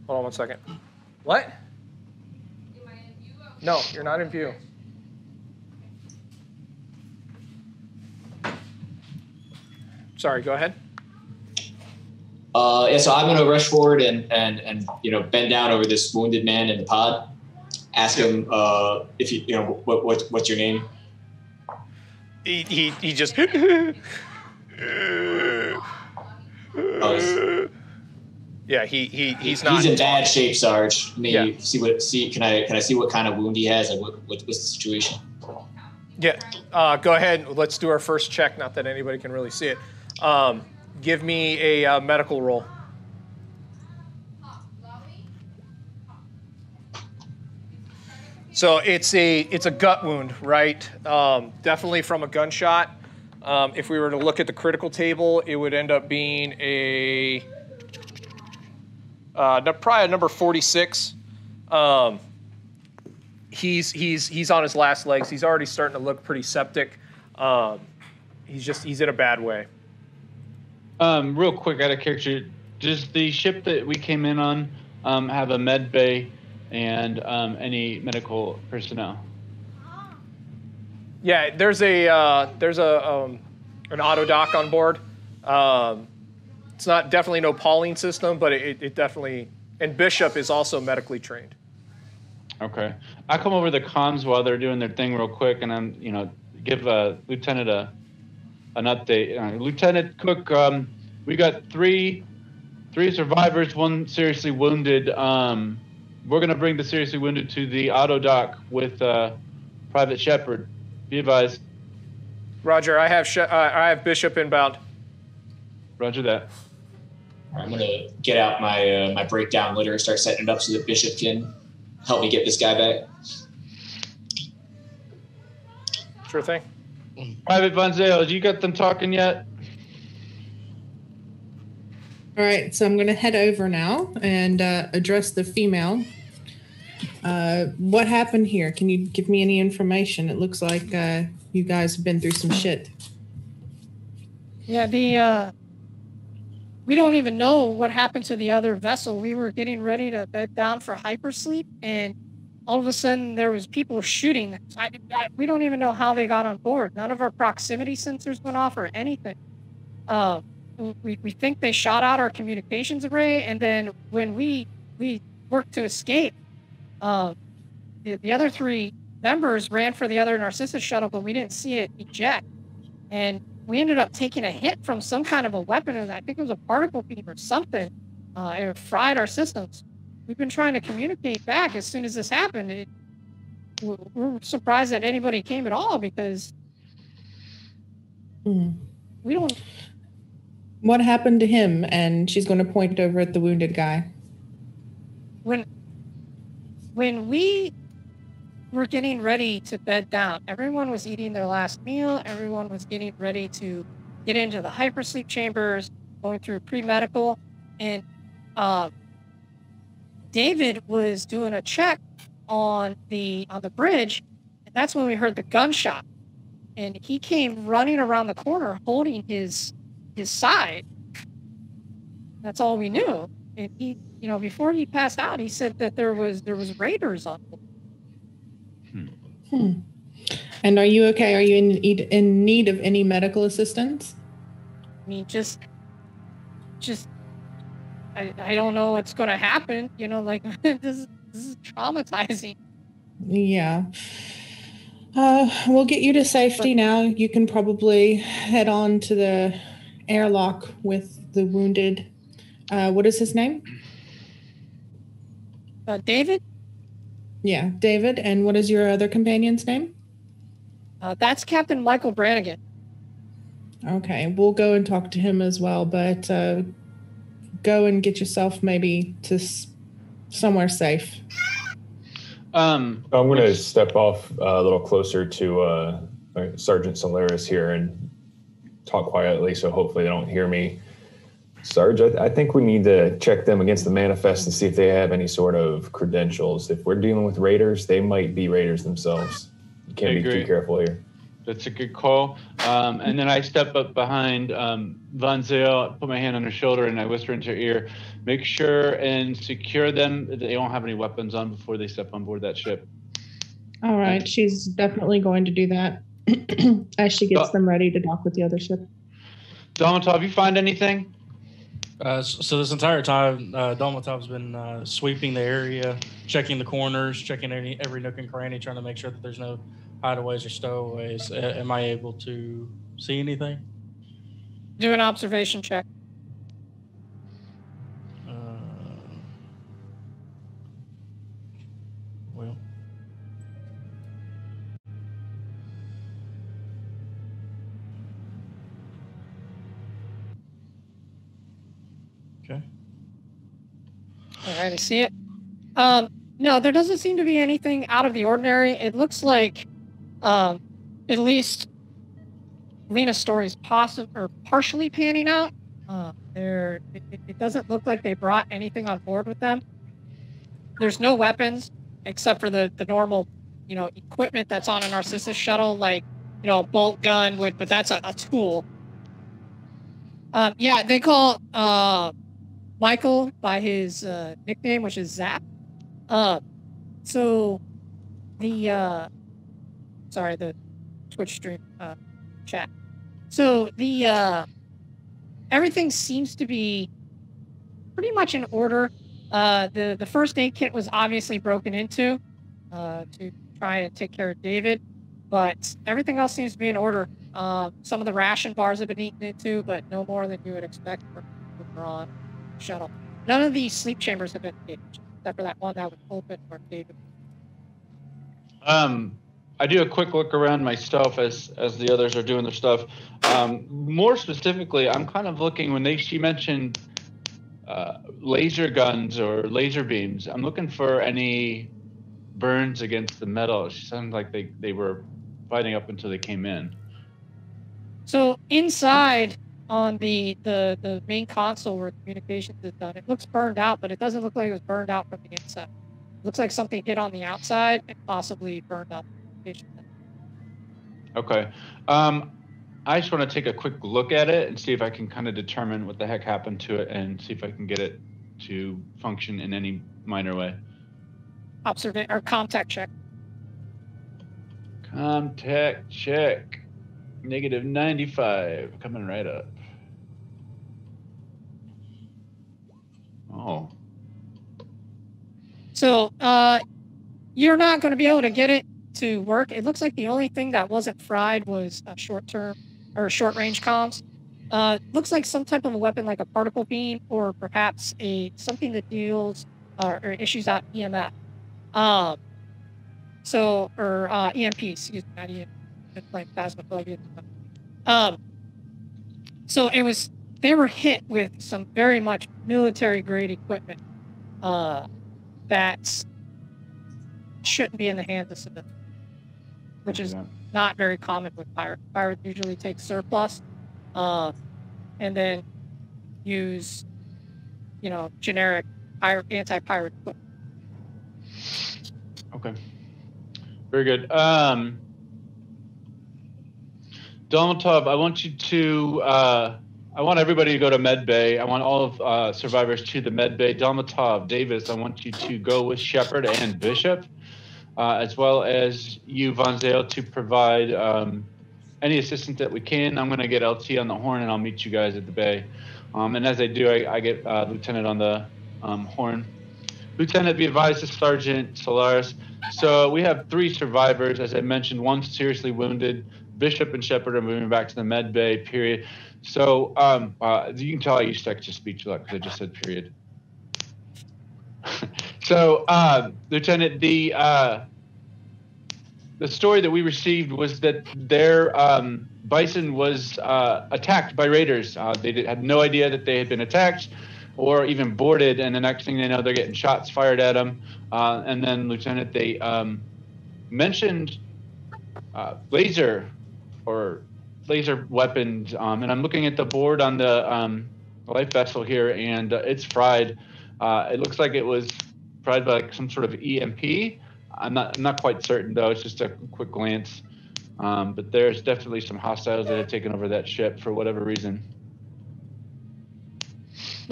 one second. What? No, you're not in view. Sorry, go ahead. Yeah, so I'm going to rush forward and bend down over this wounded man in the pod. Ask him if what's your name. He just. Yeah, he's not. He's in bad shape, Sarge. Can I see what kind of wound he has? Like what's the situation? Yeah, go ahead. Let's do our first check. Not that anybody can really see it. Give me a medical roll. So it's a gut wound, right? Definitely from a gunshot. If we were to look at the critical table, it would end up being probably a number 46. He's on his last legs. He's already starting to look pretty septic. He's in a bad way. Real quick, out of character, does the ship that we came in on have a med bay and any medical personnel? Yeah, there's an auto dock on board. It's not definitely no Pauling system, but it definitely, and Bishop is also medically trained. Okay. I come over the comms while they're doing their thing real quick, and I'm give Lieutenant an update. Lieutenant Cook, we got three survivors, one seriously wounded. We're gonna bring the seriously wounded to the auto dock with Private Sheppard. Be advised. Roger. I have Bishop inbound. Roger that. I'm gonna get out my breakdown litter and start setting it up so that Bishop can help me get this guy back. Sure thing. Private Von Zale, you got them talking yet? All right, so I'm going to head over now and address the female. What happened here? Can you give me any information? It looks like you guys have been through some shit. Yeah, we don't even know what happened to the other vessel. We were getting ready to bed down for hypersleep, and all of a sudden there was people shooting. We don't even know how they got on board. None of our proximity sensors went off or anything. We think they shot out our communications array, and then when we worked to escape, the other three members ran for the other Narcissus shuttle, but we didn't see it eject. And we ended up taking a hit from some kind of a weapon, and I think it was a particle beam or something. It fried our systems. We've been trying to communicate back as soon as this happened. We're surprised that anybody came at all, because we don't... What happened to him? And she's going to point over at the wounded guy. When we were getting ready to bed down, everyone was eating their last meal. Everyone was getting ready to get into the hypersleep chambers, going through pre-medical. And David was doing a check on the bridge, and that's when we heard the gunshot. And he came running around the corner holding his side. That's all we knew. And he, before he passed out, he said that there was raiders on him. And are you okay? Are you in need of any medical assistance? I mean, just I don't know what's going to happen. This is traumatizing. Yeah. We'll get you to safety now. You can probably head on to the airlock with the wounded. What is his name? David? Yeah, David. And what is your other companion's name? That's Captain Michael Brannigan. Okay, we'll go and talk to him as well, but go and get yourself maybe to somewhere safe. I'm going to step off a little closer to Sergeant Solaris here and talk quietly, so hopefully they don't hear me. Sarge, I think we need to check them against the manifest and see if they have any sort of credentials. If we're dealing with raiders, they might be raiders themselves. You can't be too careful here. That's a good call. And then I step up behind Von Zale, put my hand on her shoulder, and I whisper into her ear, make sure and secure them. They don't have any weapons on before they step on board that ship. All right. She's definitely going to do that as she gets them ready to dock with the other ship. Dolmatov, you find anything? So this entire time, Dolmatov's been sweeping the area, checking the corners, checking every nook and cranny, trying to make sure that there's no hideaways or stowaways. Am I able to see anything? Do an observation check. Well. Okay. All right, I see it. No, there doesn't seem to be anything out of the ordinary. It looks like, at least, Lena's story is partially panning out. It doesn't look like they brought anything on board with them. There's no weapons except for the normal, equipment that's on a Narcissus shuttle, like, a bolt gun, but that's a tool. Yeah, they call Michael by his nickname, which is Zap. So the Twitch stream chat. So everything seems to be pretty much in order. The first aid kit was obviously broken into to try and take care of David, but everything else seems to be in order. Some of the ration bars have been eaten into, but no more than you would expect from on shuttle. None of the sleep chambers have been engaged, except for that one that was open where David. I do a quick look around myself as the others are doing their stuff. More specifically, I'm kind of looking when she mentioned laser guns or laser beams. I'm looking for any burns against the metal. It sounded like they were fighting up until they came in. So inside on the main console where communications is done, it looks burned out, but it doesn't look like it was burned out from the inside. It looks like something hit on the outside and possibly burned out the communications. Okay. I just want to take a quick look at it and see if I can kind of determine what the heck happened to it and see if I can get it to function in any minor way. Contact check. Contact check. -95. Coming right up. Oh. So you're not going to be able to get it to work. It looks like the only thing that wasn't fried was short-range comms. Looks like some type of a weapon like a particle beam or perhaps something that deals or issues out EMF. EMP, excuse me, not EMP. Like phasmophobia. So they were hit with some very much military-grade equipment that shouldn't be in the hands of civilians, which is not very common with pirates. Pirates usually take surplus and then use, generic anti-pirate equipment. Okay. Very good. Dolmatov, I want you to, I want everybody to go to med bay. I want all of survivors to the med bay. Dolmatov, Davis, I want you to go with Sheppard and Bishop, as well as you, Von Zale, to provide any assistance that we can. I'm going to get LT on the horn, and I'll meet you guys at the bay. And as I do, I get Lieutenant on the horn. Lieutenant, be advised to Sergeant Solaris. So we have 3 survivors. As I mentioned, 1 seriously wounded. Bishop and Sheppard are moving back to the med bay, period. So you can tell I used extra speech a lot because I just said period. So, Lieutenant, the story that we received was that their Bison was attacked by raiders. They had no idea that they had been attacked or even boarded, and the next thing they know, they're getting shots fired at them. And then, Lieutenant, they mentioned laser weapons, and I'm looking at the board on the life vessel here, and it's fried. It looks like it was fried by like some sort of EMP. I'm not quite certain though. It's just a quick glance, but there's definitely some hostiles that have taken over that ship for whatever reason.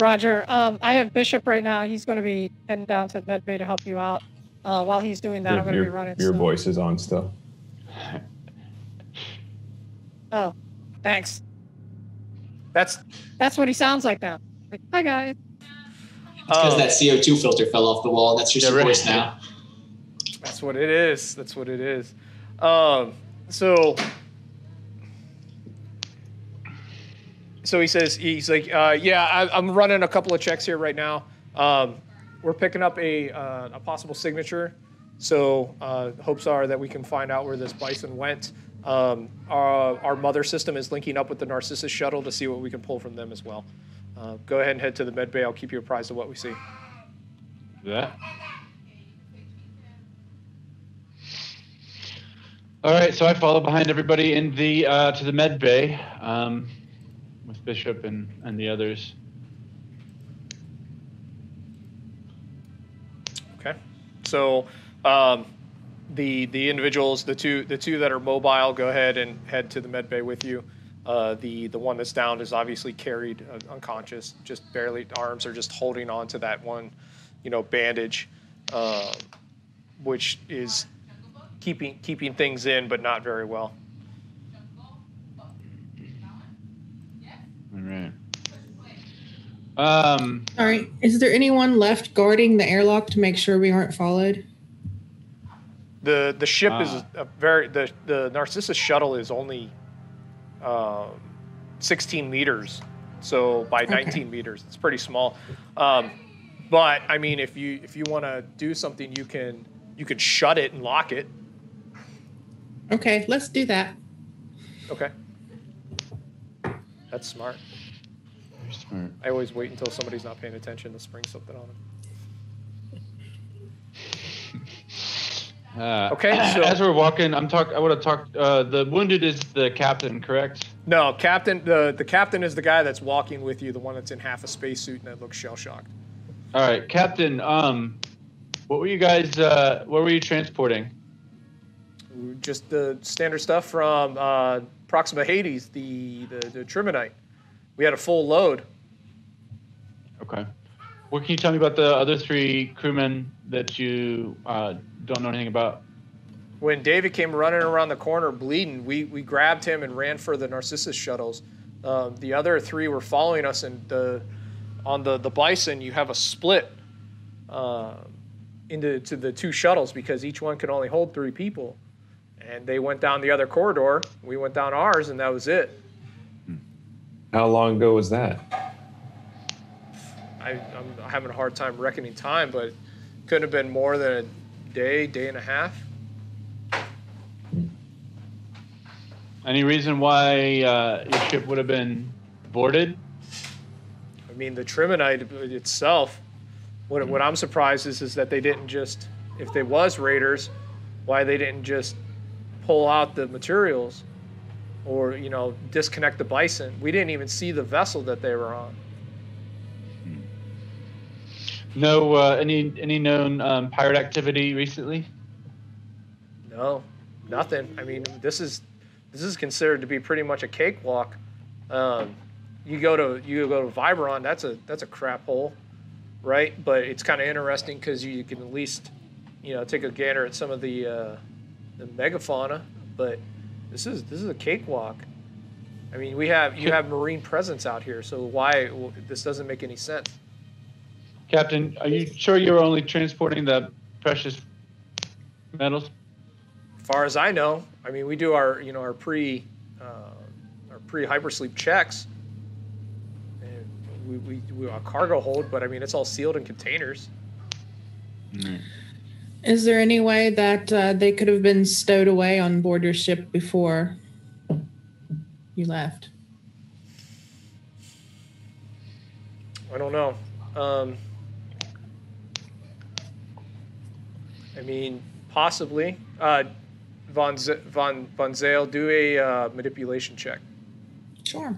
Roger. I have Bishop right now. He's going to be heading down to med bay to help you out. While he's doing that, I'm going to be running. Your voice is on still. Oh, thanks. That's what he sounds like now. Like, hi guys. It's because that CO2 filter fell off the wall. That's just your voice now. That's what it is. That's what it is. So he says, he's like, yeah, I'm running a couple of checks here right now. We're picking up a possible signature. So hopes are that we can find out where this Bison went. Our mother system is linking up with the Narcissus shuttle to see what we can pull from them as well. Go ahead and head to the med bay. I'll keep you apprised of what we see. Yeah. All right, so I follow behind everybody in the to the med bay with Bishop and the others. Okay, so the individuals, the two that are mobile, go ahead and head to the med bay with you. The one that's down is obviously carried unconscious, just barely. Arms are just holding on to that one, bandage, which is keeping things in, but not very well. All right. All right. Is there anyone left guarding the airlock to make sure we aren't followed? The ship is the Narcissus shuttle is only 16 meters, so by 19 meters, it's pretty small. But I mean, if you want to do something, you can shut it and lock it. Okay, let's do that. Okay, that's smart. Very smart. I always wait until somebody's not paying attention to spring something on them. Okay, so as we're walking, I want to talk. The wounded is the captain, correct? No, captain. The captain is the guy that's walking with you, the one that's in half a spacesuit and that looks shell shocked. All right, Captain. What were you guys? What were you transporting? Just the standard stuff from Proxima Hades, the Trimonite. We had a full load. Okay. What can you tell me about the other 3 crewmen that you don't know anything about? When David came running around the corner bleeding, we grabbed him and ran for the Narcissus shuttles. The other 3 were following us, and on the Bison, you have a split into the 2 shuttles because each one can only hold 3 people. And they went down the other corridor. We went down ours, and that was it. How long ago was that? I'm having a hard time reckoning time, but it couldn't have been more than a day and a half. Any reason why your ship would have been boarded? I mean, the Trimonite itself, what I'm surprised is that they didn't just, if they was raiders, why they didn't just pull out the materials or, disconnect the Bison. We didn't even see the vessel that they were on. No, any known pirate activity recently? No, nothing. I mean, this is considered to be pretty much a cakewalk. You go to Vibron, that's a crap hole, right? But it's kind of interesting because you can at least, take a gander at some of the megafauna. But this is a cakewalk. I mean, you have marine presence out here, so why this doesn't make any sense? Captain, are you sure you're only transporting the precious metals? As far as I know, I mean, we do our pre hypersleep checks, and we a cargo hold, but I mean, it's all sealed in containers. Mm. Is there any way that they could have been stowed away on board your ship before you left? I don't know. I mean, possibly. Von Zale, do a manipulation check. Sure.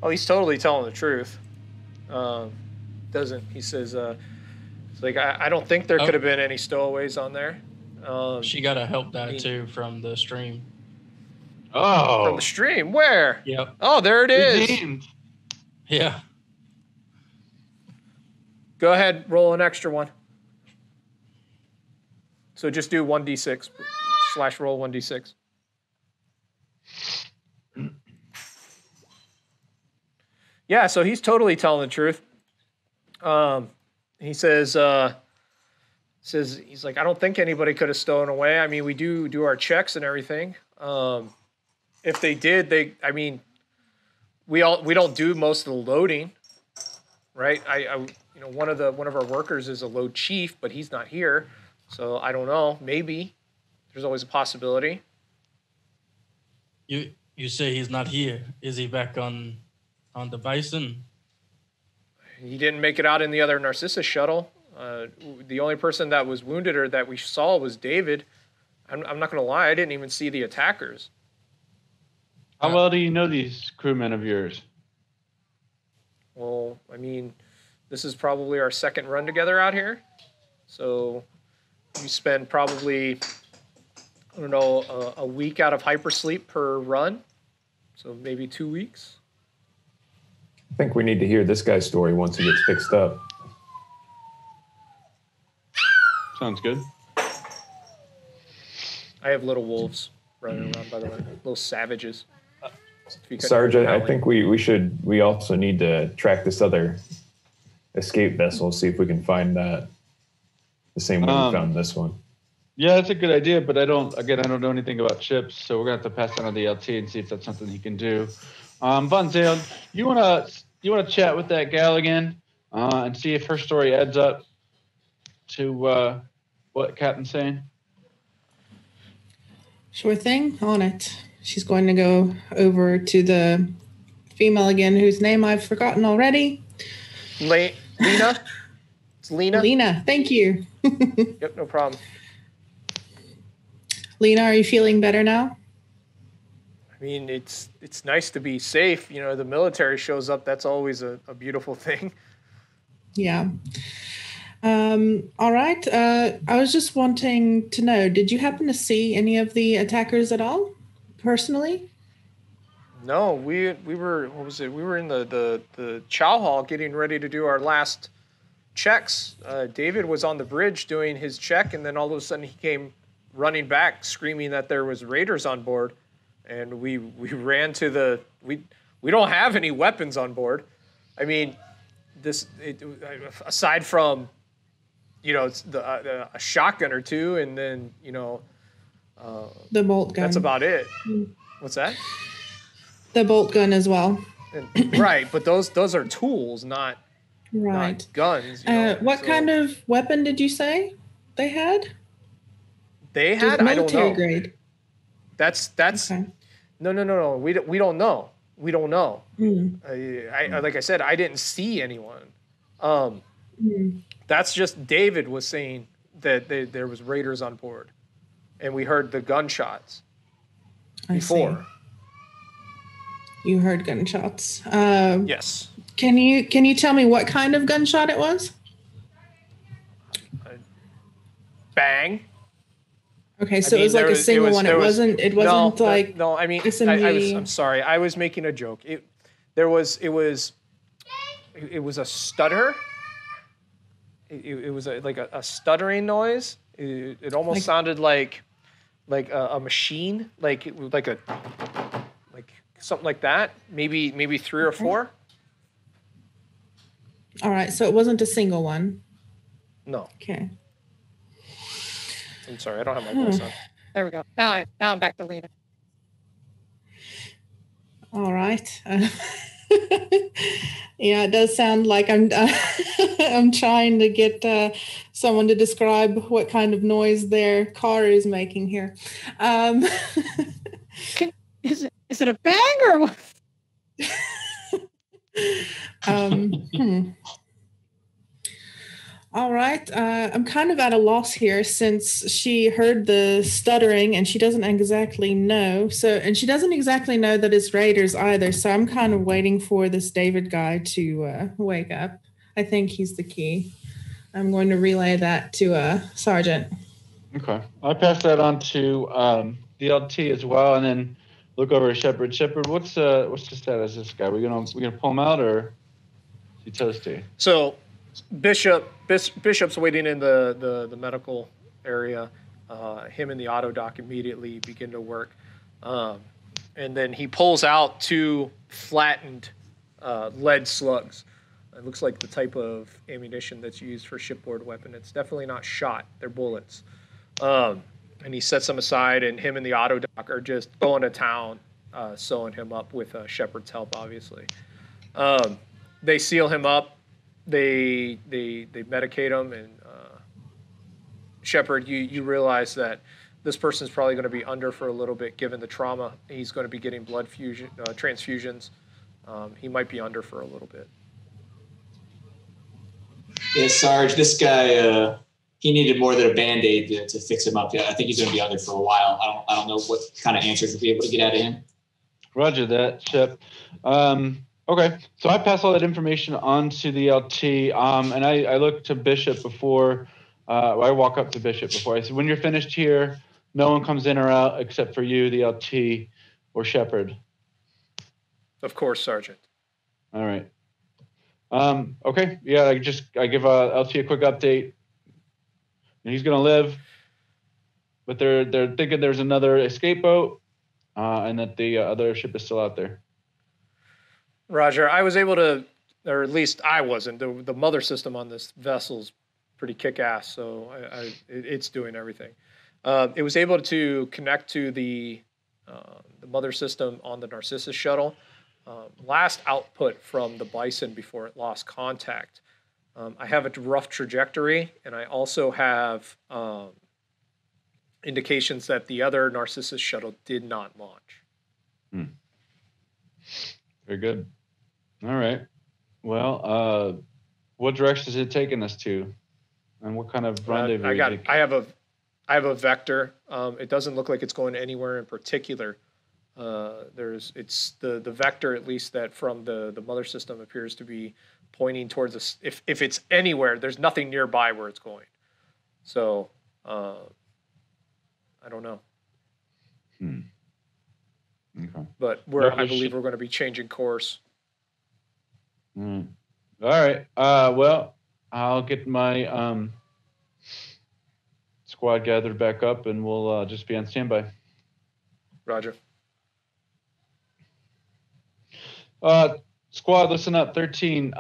Oh, he's totally telling the truth. Doesn't he? Says, it's like I don't think there could have been any stowaways on there. She got a help die too from the stream. Oh, from the stream? Where? Yep. Oh, there it is. Redeemed. Yeah. Go ahead, roll an extra one. So just do 1d6 / roll 1d6. Yeah, so he's totally telling the truth. He says he's like, I don't think anybody could have stolen away. I mean, we do our checks and everything. If they did, we don't do most of the loading, right? One of our workers is a load chief, but he's not here, so I don't know. Maybe there's always a possibility. You say he's not here? Is he back on the Bison? He didn't make it out in the other Narcissus shuttle. The only person that was wounded or that we saw was David. I'm not going to lie, I didn't even see the attackers. How well do you know these crewmen of yours? Well, I mean, this is probably our second run together out here. So we spend probably, I don't know, a week out of hypersleep per run. So maybe 2 weeks. I think we need to hear this guy's story once he gets fixed up. Sounds good. I have little wolves running around, by the way. Little savages. Sarge, I think we also need to track this other escape vessel, see if we can find that the same way we found this one. Yeah, that's a good idea, but I don't know anything about ships, so we're gonna have to pass that on to the LT and see if that's something he can do. Von Zale, you wanna chat with that gal again and see if her story adds up to what Captain's saying? Sure thing, on it. She's going to go over to the female again, whose name I've forgotten already. Lena? It's Lena? Lena, thank you. Yep, no problem. Lena, are you feeling better now? I mean, it's nice to be safe. The military shows up. That's always a beautiful thing. Yeah. All right. I was just wanting to know, did you happen to see any of the attackers at all, personally? No, we were, what was it? We were in the chow hall getting ready to do our last checks. David was on the bridge doing his check, and then all of a sudden he came running back screaming that there was raiders on board. And we ran to we don't have any weapons on board. I mean, aside from, it's a shotgun or two, and then, the bolt gun. That's about it. What's that? The bolt gun as well. Right, but those are tools, not guns. What kind of weapon did you say they had? They had, I don't know. Military grade. That's okay. No. We don't know. We don't know. Mm. Like I said, I didn't see anyone. That's just David was saying that there was raiders on board. and we heard the gunshots I before. See. You heard gunshots. Yes. Can you tell me what kind of gunshot it was? Bang. Okay, so it was like a single one. It wasn't like no. I mean, I'm sorry. I was making a joke. It was a stutter. It was like a stuttering noise. It almost sounded like a machine, like something like that. Maybe 3 or 4. All right, so it wasn't a single one. No. Okay. I'm sorry, I don't have my voice on. There we go. Now I'm back to leading. All right. Yeah, it does sound like I'm I'm trying to get someone to describe what kind of noise their car is making here. Is it a bang or what? All right. I'm kind of at a loss here since she heard the stuttering and she doesn't exactly know. And she doesn't exactly know that it's raiders either. So I'm kind of waiting for this David guy to wake up. I think he's the key. I'm going to relay that to Sergeant. Okay. I pass that on to the LT as well, and then look over at Sheppard. Sheppard, what's the status of this guy? We gonna pull him out, or he toast to you? So Bishop's waiting in the medical area. Him and the auto doc immediately begin to work. And then he pulls out 2 flattened lead slugs. It looks like the type of ammunition that's used for shipboard weapon. It's definitely not shot. They're bullets. And he sets them aside, and him and the auto doc are just going to town, sewing him up with Sheppard's help, obviously. They seal him up. They medicate him, and Sheppard, you realize that this person's probably going to be under for a little bit given the trauma. He's going to be getting blood transfusions. He might be under for a little bit. Yeah, Sarge, this guy, he needed more than a Band-Aid to fix him up. Yeah, I think he's going to be under for a while. I don't know what kind of answers we'll be able to get out of him. Roger that, Shep. Okay, so I pass all that information on to the LT, and I look to Bishop before I walk up to Bishop before I say, when you're finished here, no one comes in or out except for you, the LT, or Sheppard. Of course, Sergeant. All right. Okay, yeah, I give LT a quick update. And he's gonna live, but they're thinking there's another escape boat, and that the other ship is still out there. Roger, I was able to, or at least I wasn't. The mother system on this vessel's pretty kick-ass, so it's doing everything. It was able to connect to the mother system on the Narcissus shuttle. Last output from the Bison before it lost contact. I have a rough trajectory, and I also have indications that the other Narcissus shuttle did not launch. Very good. All right. Well, what direction is it taking us to, and what kind of rendezvous? I have a vector. It doesn't look like it's going anywhere in particular. It's the vector, at least that from the mother system, appears to be pointing towards us. If it's anywhere, there's nothing nearby where it's going. So I don't know. Okay. But I believe we're going to be changing course. All right. Well, I'll get my squad gathered back up, and we'll just be on standby. Roger. Squad, listen up, 13.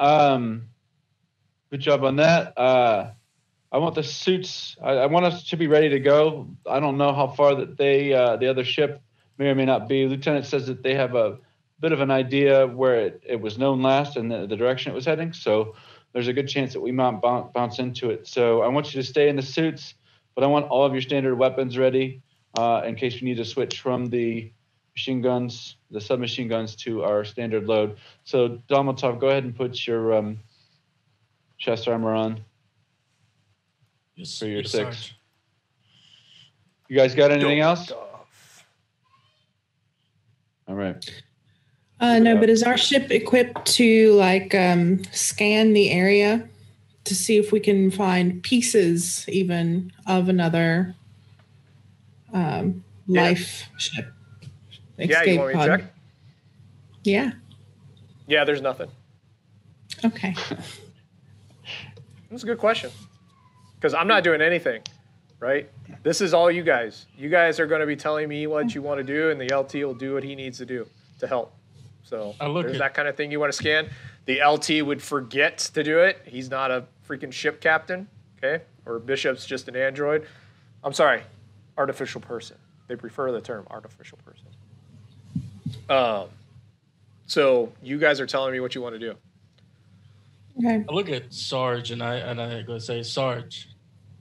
Good job on that. I want the suits. I want us to be ready to go. I don't know how far that the other ship may or may not be. Lieutenant says that they have a bit of an idea where it was known last and the direction it was heading. So there's a good chance that we might bounce into it. So I want you to stay in the suits, but I want all of your standard weapons ready in case you need to switch from the machine guns, the submachine guns, to our standard load. So Tabletop, go ahead and put your chest armor on. Yes, for your 6. You guys got anything else? All right. No, but is our ship equipped to like scan the area to see if we can find pieces even of another life ship? Yeah, you want me to check? Yeah. Yeah, there's nothing. Okay. That's a good question. Because I'm not doing anything, right? This is all you guys. You guys are going to be telling me what you want to do, and the LT will do what he needs to do to help. So there's that kind of thing you want to scan. The LT would forget to do it. He's not a freaking ship captain, okay? Or Bishop's just an android. I'm sorry, artificial person. They prefer the term artificial person. So you guys are telling me what you want to do. Okay. I look at Sarge and I go say, Sarge,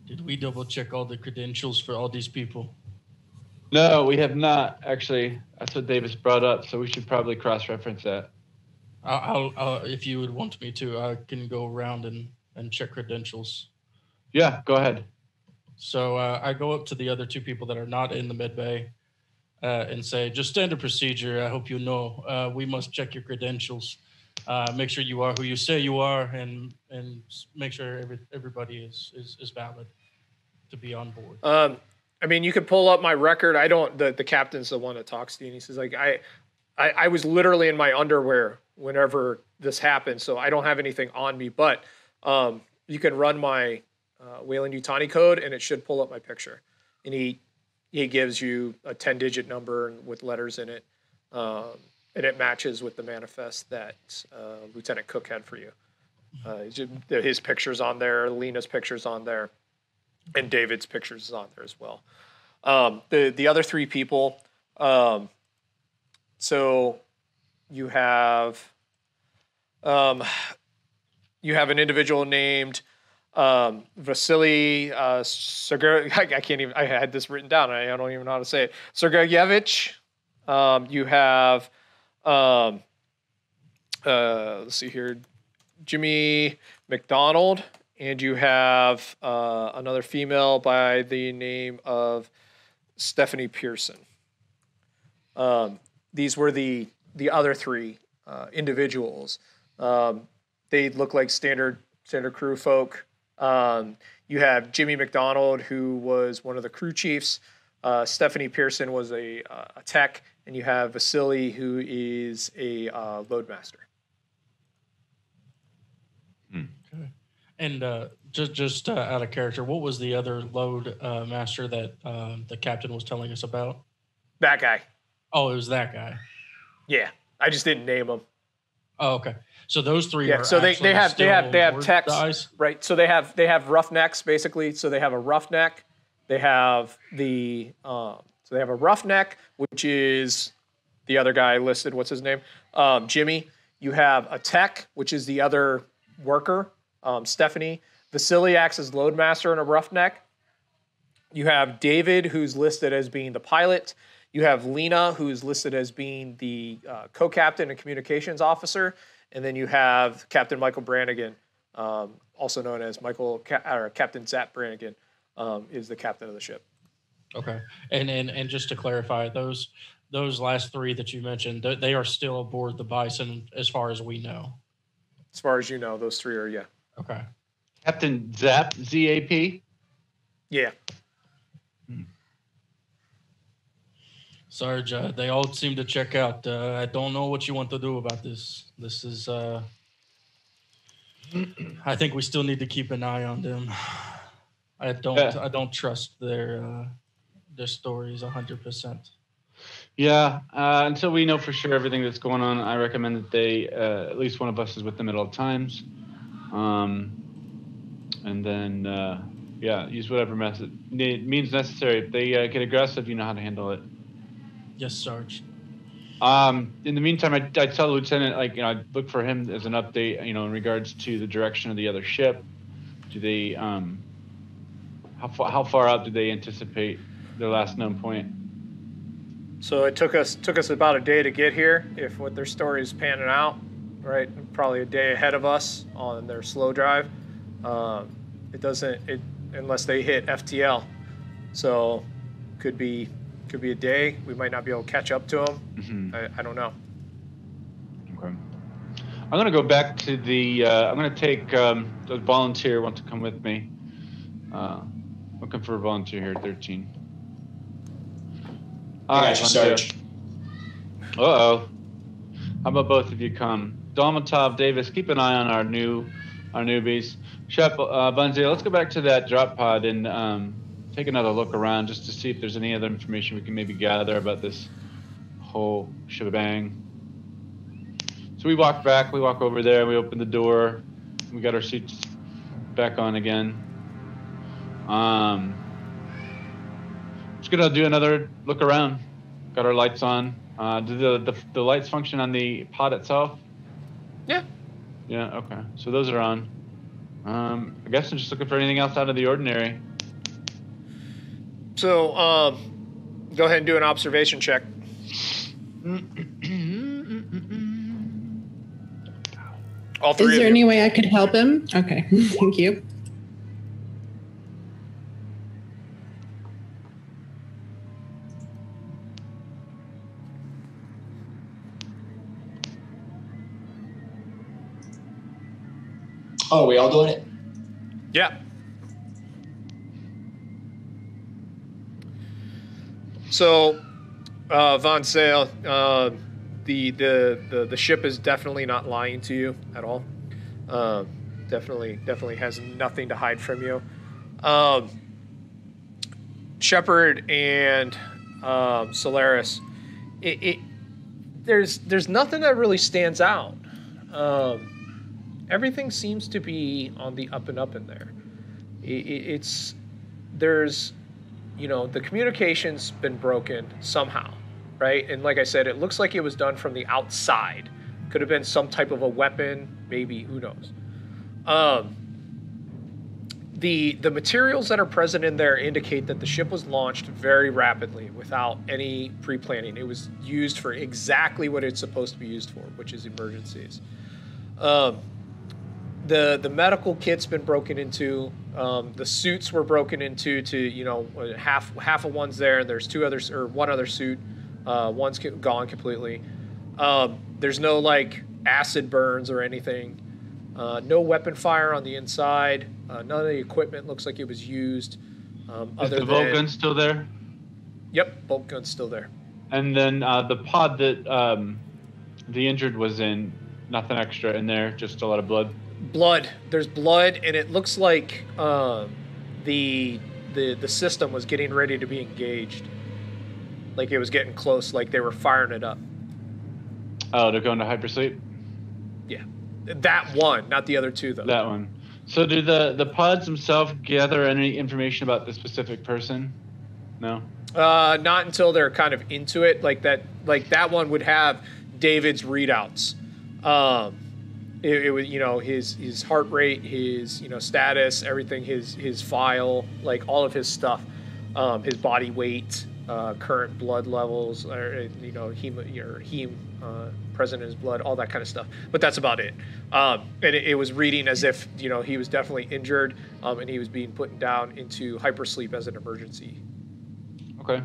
did we double check all the credentials for all these people? No, we have not, actually. That's what Davis brought up, so we should probably cross-reference that. I'll if you would want me to, I can go around and check credentials. Yeah, go ahead. So I go up to the other two people that are not in the med bay and say, just standard procedure, I hope you know, we must check your credentials. Make sure you are who you say you are, and make sure everybody is valid to be on board. I mean, you could pull up my record. I don't. The captain's the one that talks to you, and he says, like, I was literally in my underwear whenever this happened, so I don't have anything on me. But you can run my Weyland-Yutani code, and it should pull up my picture. And he gives you a 10-digit number with letters in it, and it matches with the manifest that Lieutenant Cook had for you. His picture's on there, Lena's picture's on there, and David's pictures is on there as well. The other three people, so you have an individual named Vasily Sergey. I can't even. I had this written down. I don't even know how to say it. Sergeyevich. You have let's see here, Jimmy McDonald. And you have another female by the name of Stephanie Pearson. These were the other three individuals. They look like standard crew folk. You have Jimmy McDonald, who was one of the crew chiefs. Stephanie Pearson was a tech, and you have Vasily, who is a loadmaster. And just out of character, what was the other load master that the captain was telling us about? That guy. Oh, it was that guy. Yeah, I just didn't name him. Oh, okay. So those three. Yeah. Are so they have techs, guys? right? So they have roughnecks basically. So they have a roughneck. They have the so they have a roughneck, which is the other guy listed. What's his name? Jimmy. You have a tech, which is the other worker. Stephanie. Vasily acts as loadmaster and a roughneck. You have David, who's listed as being the pilot. You have Lena, who's listed as being the co-captain and communications officer. And then you have Captain Michael Brannigan, also known as Captain Zap Brannigan, is the captain of the ship. Okay. And just to clarify, those last three that you mentioned, they are still aboard the Bison as far as we know. As far as you know, those three are, yeah. Okay. Captain Zap, Z-A-P? Yeah. Sarge, they all seem to check out. I don't know what you want to do about this. This is, I think we still need to keep an eye on them. I don't trust their stories 100%. Yeah, until we know for sure everything that's going on, I recommend that they, at least one of us is with them at all times. And then, use whatever means necessary. If they get aggressive, you know how to handle it. Yes, Sarge. In the meantime, I tell the lieutenant, I look for him as an update, in regards to the direction of the other ship. Do they, how far out do they anticipate their last known point? So it took us about a day to get here. If what their story is panning out, right? Probably a day ahead of us on their slow drive. Unless they hit FTL. So Could be a day. We might not be able to catch up to him. Mm-hmm. I don't know. Okay. I'm going to go back to the, I'm going to take the volunteer want to come with me. Looking for a volunteer here, 13. I got you, Sarge. Uh-oh. How about both of you come? Dalmatov, Davis, keep an eye on our newbies. Shep, Bunzi, let's go back to that drop pod and take another look around just to see if there's any other information we can maybe gather about this whole shebang. So we walk back, we walk over there, we open the door, we got our seats back on again. Just gonna do another look around. Got our lights on. Do the lights function on the pod itself? Yeah. Yeah, okay. So those are on. I guess I'm just looking for anything else out of the ordinary. So, go ahead and do an observation check. All three. Is there any way I could help him? Okay, thank you. Oh, are we all doing it? Yeah. So, Von Sale, the ship is definitely not lying to you at all. Definitely has nothing to hide from you. Sheppard and Solaris, there's nothing that really stands out. Everything seems to be on the up and up in there. There's, the communication's been broken somehow, right? And like I said, it looks like it was done from the outside. Could have been some type of a weapon, maybe, who knows. The materials that are present in there indicate that the ship was launched very rapidly without any pre-planning. It was used for exactly what it's supposed to be used for, which is emergencies. The medical kit's been broken into. The suits were broken into to half of one's there, and there's two others or one other suit. One's gone completely. There's no acid burns or anything. No weapon fire on the inside. None of the equipment looks like it was used. Is the bolt gun still there? Yep, bolt gun's still there. And then the pod that the injured was in, nothing extra in there, just a lot of blood. There's blood, and it looks like the system was getting ready to be engaged. Like it was getting close, like they were firing it up. Oh, they're going to hypersleep? Yeah. That one, not the other two, though. That one. So do the pods themselves gather any information about the specific person? No? Not until they're kind of into it. Like that one would have David's readouts. It was, his heart rate, his, status, everything, his file, like all of his stuff, his body weight, current blood levels, or, heme present in his blood, all that kind of stuff. But that's about it. And it was reading as if, he was definitely injured, and he was being put down into hypersleep as an emergency. Okay.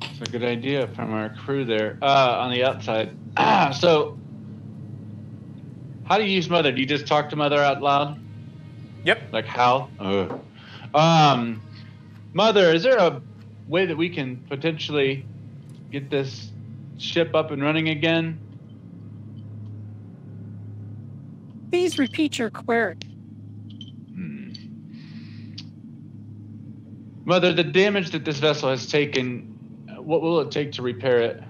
That's a good idea from our crew there on the outside. So, how do you use Mother? Do you just talk to Mother out loud? Yep. Like how? Mother, is there a way that we can potentially get this ship up and running again? Please repeat your query. Mother, the damage that this vessel has taken, what will it take to repair it?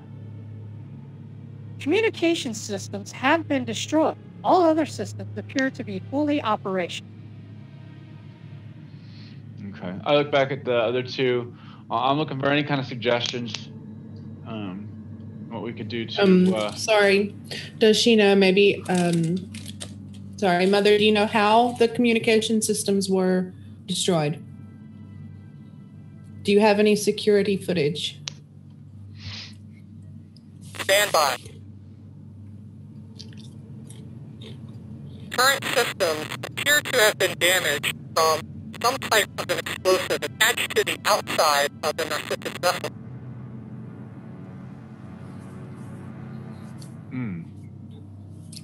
Communication systems have been destroyed. All other systems appear to be fully operational. Okay. I look back at the other two. I'm looking for any kind of suggestions. What we could do to... Sorry. Does she know maybe... sorry, Mother, do you know how the communication systems were destroyed? Do you have any security footage? Stand by. Current systems appear to have been damaged from some type of an explosive attached to the outside of the Narcissus vessel.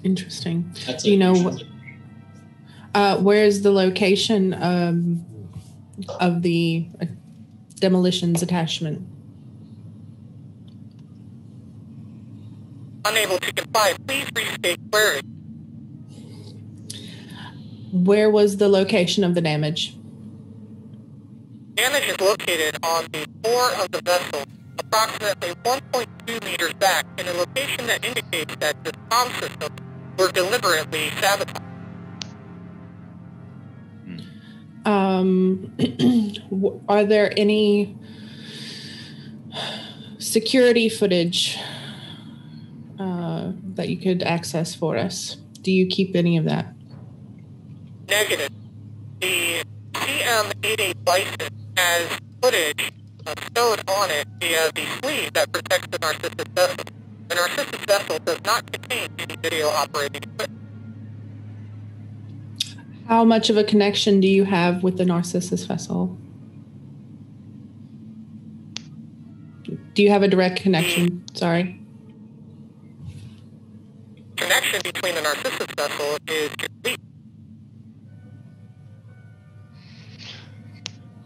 Interesting. That's Do you know unusual. where's the location of the demolitions attachment? Unable to comply. Please restate query. Where was the location of the damage? Damage is located on the floor of the vessel, approximately 1.2 meters back, in a location that indicates that the comm systems were deliberately sabotaged. Are there any security footage that you could access for us? Do you keep any of that? Negative. The CM-88 Bison has footage stowed on it via the sleeve that protects the Narcissus vessel. The Narcissus vessel does not contain any video operating equipment. How much of a connection do you have with the Narcissus vessel? Do you have a direct connection? Sorry. Connection between the Narcissus vessel is complete.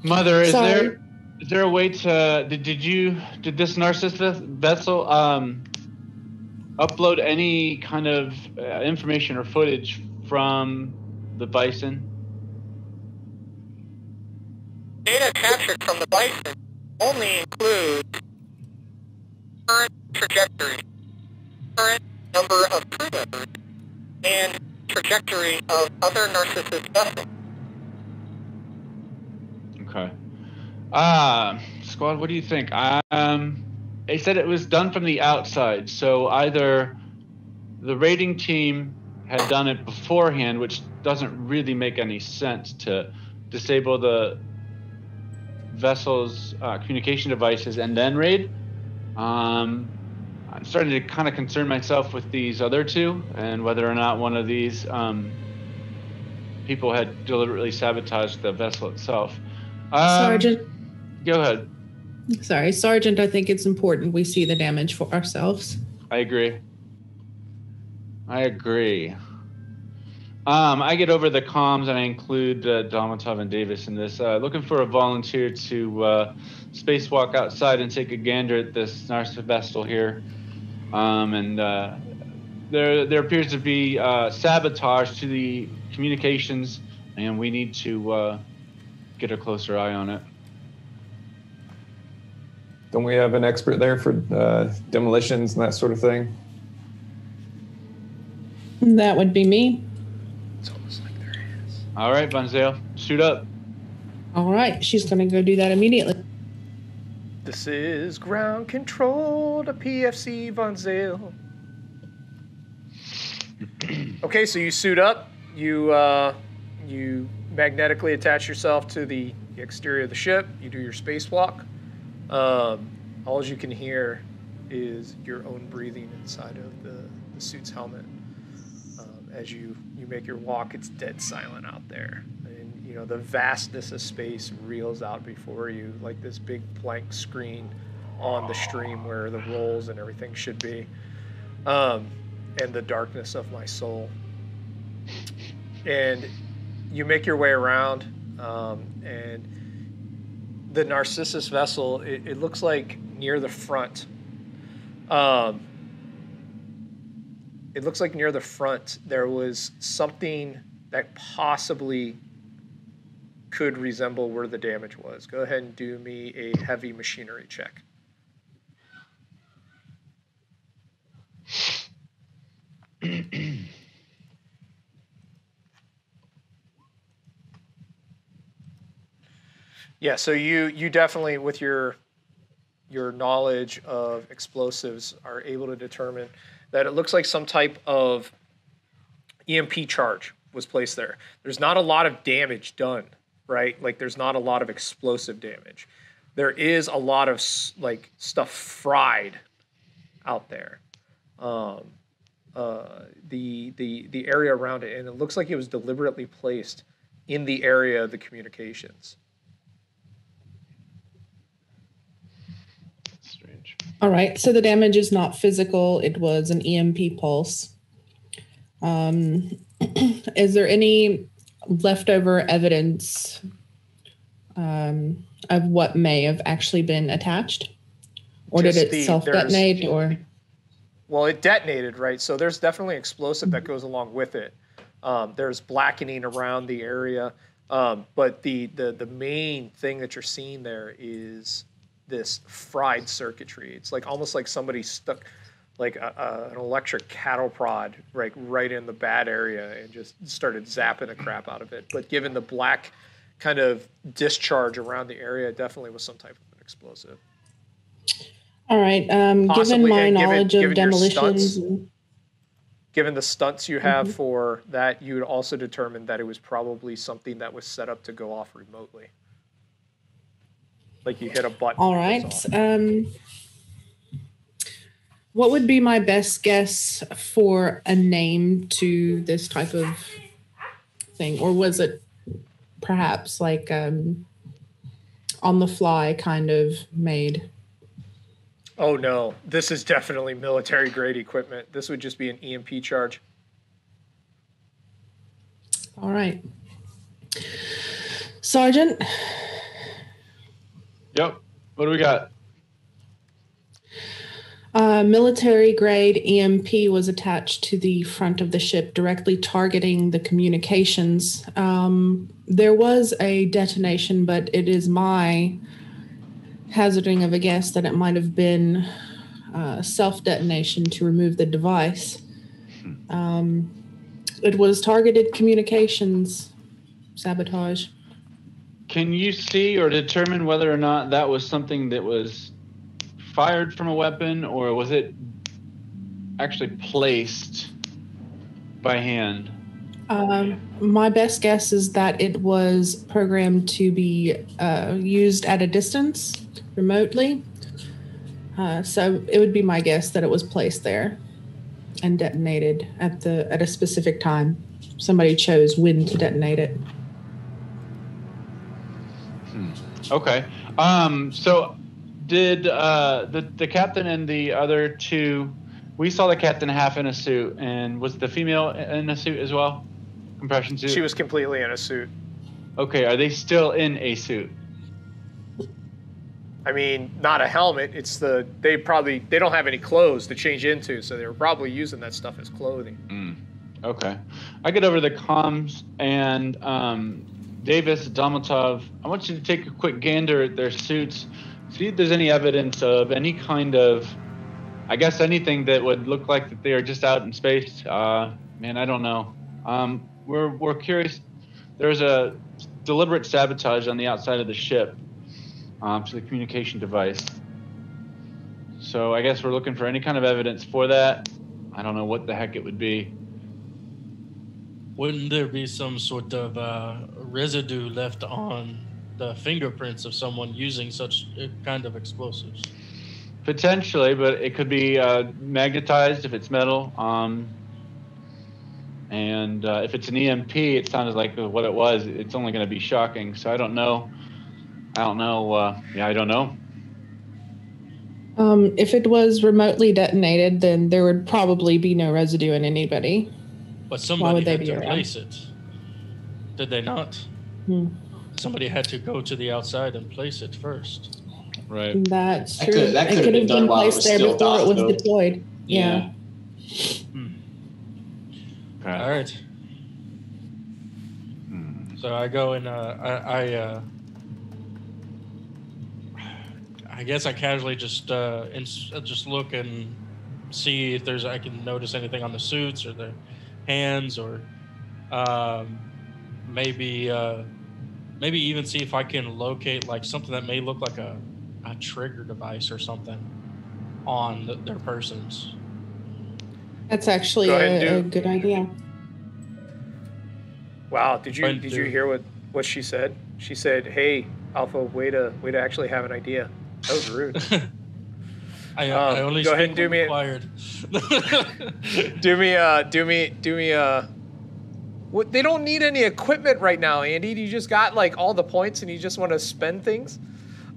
Mother, is Sorry. there a way to did this Narcissus vessel upload any kind of information or footage from the Bison? Data captured from the Bison only includes current trajectory, current number of crew members, and trajectory of other Narcissus vessels. Okay. Squad, what do you think? They said it was done from the outside, so either the raiding team had done it beforehand, which doesn't really make any sense to disable the vessel's communication devices and then raid. I'm starting to kind of concern myself with these other two and whether or not one of these people had deliberately sabotaged the vessel itself. Sergeant. Go ahead. Sorry, Sergeant, I think it's important we see the damage for ourselves. I agree. I get over the comms and I include Domatov and Davis in this. Looking for a volunteer to spacewalk outside and take a gander at this Narcissus vessel here. There appears to be sabotage to the communications, and we need to get a closer eye on it. Don't we have an expert there for demolitions and that sort of thing? That would be me. It's almost like there is. All right, Von Zale, shoot up. All right, she's going to go do that immediately. This is ground control to PFC Von Zale. Okay, so you suit up. You magnetically attach yourself to the exterior of the ship. You do your spacewalk. All you can hear is your own breathing inside of the suit's helmet. As you make your walk, it's dead silent out there. And, you know, the vastness of space reels out before you like this big blank screen on the stream where the rolls and everything should be. And the darkness of my soul. And you make your way around, and the Narcissus vessel, it looks like near the front. It looks like near the front there was something that possibly could resemble where the damage was. Go ahead and do me a heavy machinery check. Yeah, so you definitely, with your knowledge of explosives, are able to determine that it looks like some type of EMP charge was placed there. There's not a lot of damage done, right? Like, there's not a lot of explosive damage. There is a lot of like stuff fried out there. The area around it, and it looks like it was deliberately placed in the area of the communications. Strange. All right, so the damage is not physical. It was an EMP pulse. Is there any leftover evidence of what may have actually been attached? Or did it self-detonate? Or well, it detonated, right? So there's definitely explosive that goes along with it. There's blackening around the area. But the main thing that you're seeing there is this fried circuitry. It's like almost like somebody stuck like an electric cattle prod right in the bad area and just started zapping the crap out of it. But given the black kind of discharge around the area, it definitely was some type of an explosive. All right. Given my knowledge of demolitions, given the stunts you have for that, you would also determine that it was probably something that was set up to go off remotely. Like you hit a button. All right. What would be my best guess for a name to this type of thing? Or was it perhaps like on the fly kind of made? Oh, no. This is definitely military-grade equipment. This would just be an EMP charge. All right. Sergeant? Yep. What do we got? Military-grade EMP was attached to the front of the ship, directly targeting the communications. There was a detonation, but it is my hazarding of a guess that it might have been self-detonation to remove the device. It was targeted communications sabotage. Can you see or determine whether or not that was something that was fired from a weapon, or was it actually placed by hand? My best guess is that it was programmed to be used at a distance, remotely. So it would be my guess that it was placed there and detonated at a specific time. Somebody chose when to detonate it. Okay. So did the captain and the other two? We saw the captain half in a suit, and was the female in a suit as well? Compression suit? She was completely in a suit. Okay, are they still in a suit? I mean, not a helmet. It's they don't have any clothes to change into, so they were probably using that stuff as clothing. Okay. I get over to the comms, and Davis, Domatov, I want you to take a quick gander at their suits, see if there's any evidence of any kind of, I guess anything that would look like that they are just out in space. Man, I don't know. We're curious. There's a deliberate sabotage on the outside of the ship to the communication device. So I guess we're looking for any kind of evidence for that. I don't know what the heck it would be. Wouldn't there be some sort of residue left on the fingerprints of someone using such kind of explosives? Potentially, but it could be magnetized if it's metal. And if it's an EMP, it sounded like what it was. It's only going to be shocking. So I don't know. I don't know. If it was remotely detonated, then there would probably be no residue in anybody. But somebody had to place it. Did they not? Somebody had to go to the outside and place it first. Right. That's true. That could have been placed there before it was deployed. Yeah. All right. So I go and I guess I casually just look and see if I can notice anything on the suits or the hands, or maybe even see if I can locate like something that may look like a trigger device or something on their persons. That's actually a good idea. Wow, did you hear what she said? She said, "Hey, Alpha, way to actually have an idea." That was rude. I only go ahead and do me They don't need any equipment right now, Andy. You just got like all the points and you just want to spend things.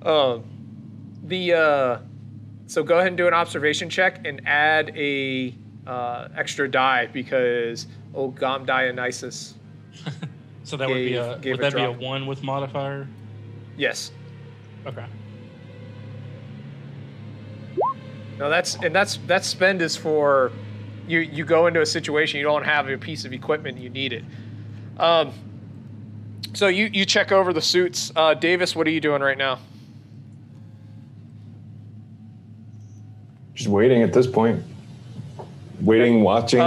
So go ahead and do an observation check and add a extra die because Dionysus. So that would be a 1 with modifier? Yes. Okay. No, that spend is for you go into a situation you don't have a piece of equipment, you need it. So you check over the suits. Davis, what are you doing right now? Just waiting at this point. Waiting, watching,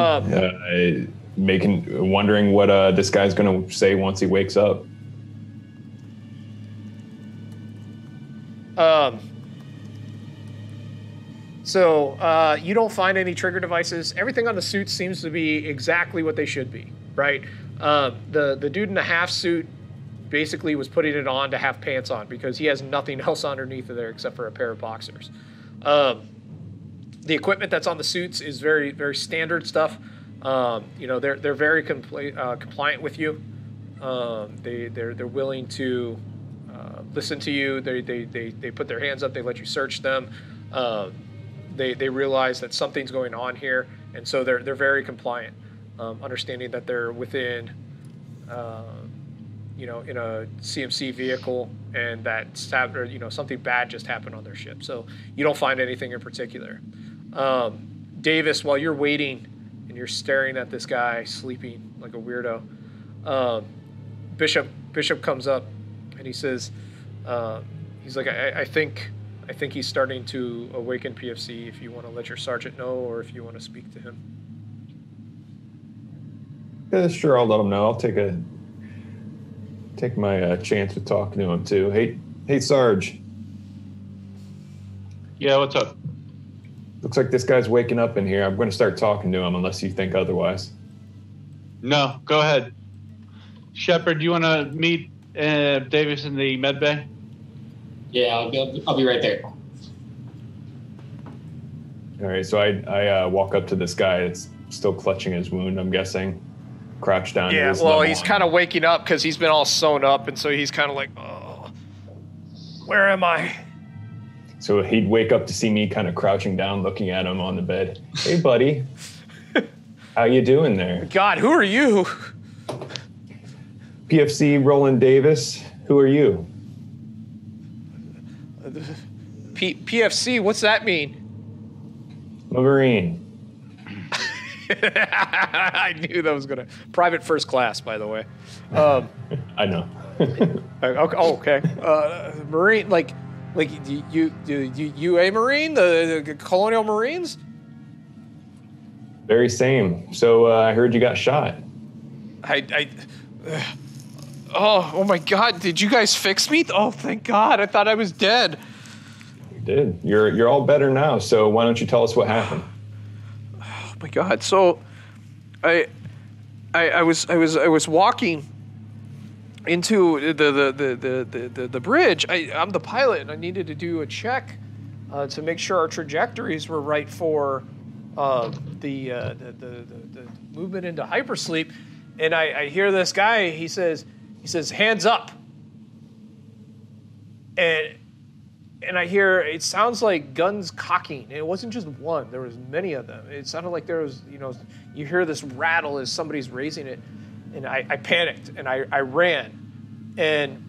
wondering what this guy's going to say once he wakes up. So you don't find any trigger devices. Everything on the suit seems to be exactly what they should be, right? The dude in the half suit basically was putting it on to have pants on because he has nothing else underneath of there except for a pair of boxers. The equipment that's on the suits is very, very standard stuff. They're very compliant with you. They're willing to listen to you. They put their hands up. They let you search them. They realize that something's going on here, and so they're very compliant, understanding that they're within, in a CMC vehicle, and that something bad just happened on their ship. So you don't find anything in particular. Davis, while you're waiting and you're staring at this guy sleeping like a weirdo, Bishop comes up and he says, he's like, I think he's starting to awaken PFC, if you want to let your sergeant know or if you want to speak to him. Yeah, sure, I'll let him know. I'll take my chance with talking to him too. Hey, Sarge. Yeah, what's up? Looks like this guy's waking up in here. I'm going to start talking to him unless you think otherwise. No, go ahead. Sheppard, do you want to meet Davis in the med bay? Yeah, I'll be right there. All right, so I walk up to this guy that's still clutching his wound, I'm guessing. Crouch down. Yeah, well, he's kind of waking up because he's been all sewn up, and so he's kind of like, oh, where am I? So he'd wake up to see me kind of crouching down, looking at him on the bed. Hey, buddy. How you doing there? God, who are you? PFC Roland Davis. Who are you? PFC, what's that mean? I'm a Marine. I knew that was going to... Private first class, by the way. I know. Okay. Marine, like you a Marine? The Colonial Marines? Very same. So I heard you got shot. Oh my God! Did you guys fix me? Oh, thank God! I thought I was dead. You did. You're all better now. So why don't you tell us what happened? Oh my God! So, I was walking into the bridge. I'm the pilot, and I needed to do a check to make sure our trajectories were right for the movement into hypersleep. And I hear this guy. He says, "Hands up." And I hear, it sounds like guns cocking. And it wasn't just one. There was many of them. It sounded like there was, you hear this rattle as somebody's raising it. And I panicked and I ran. And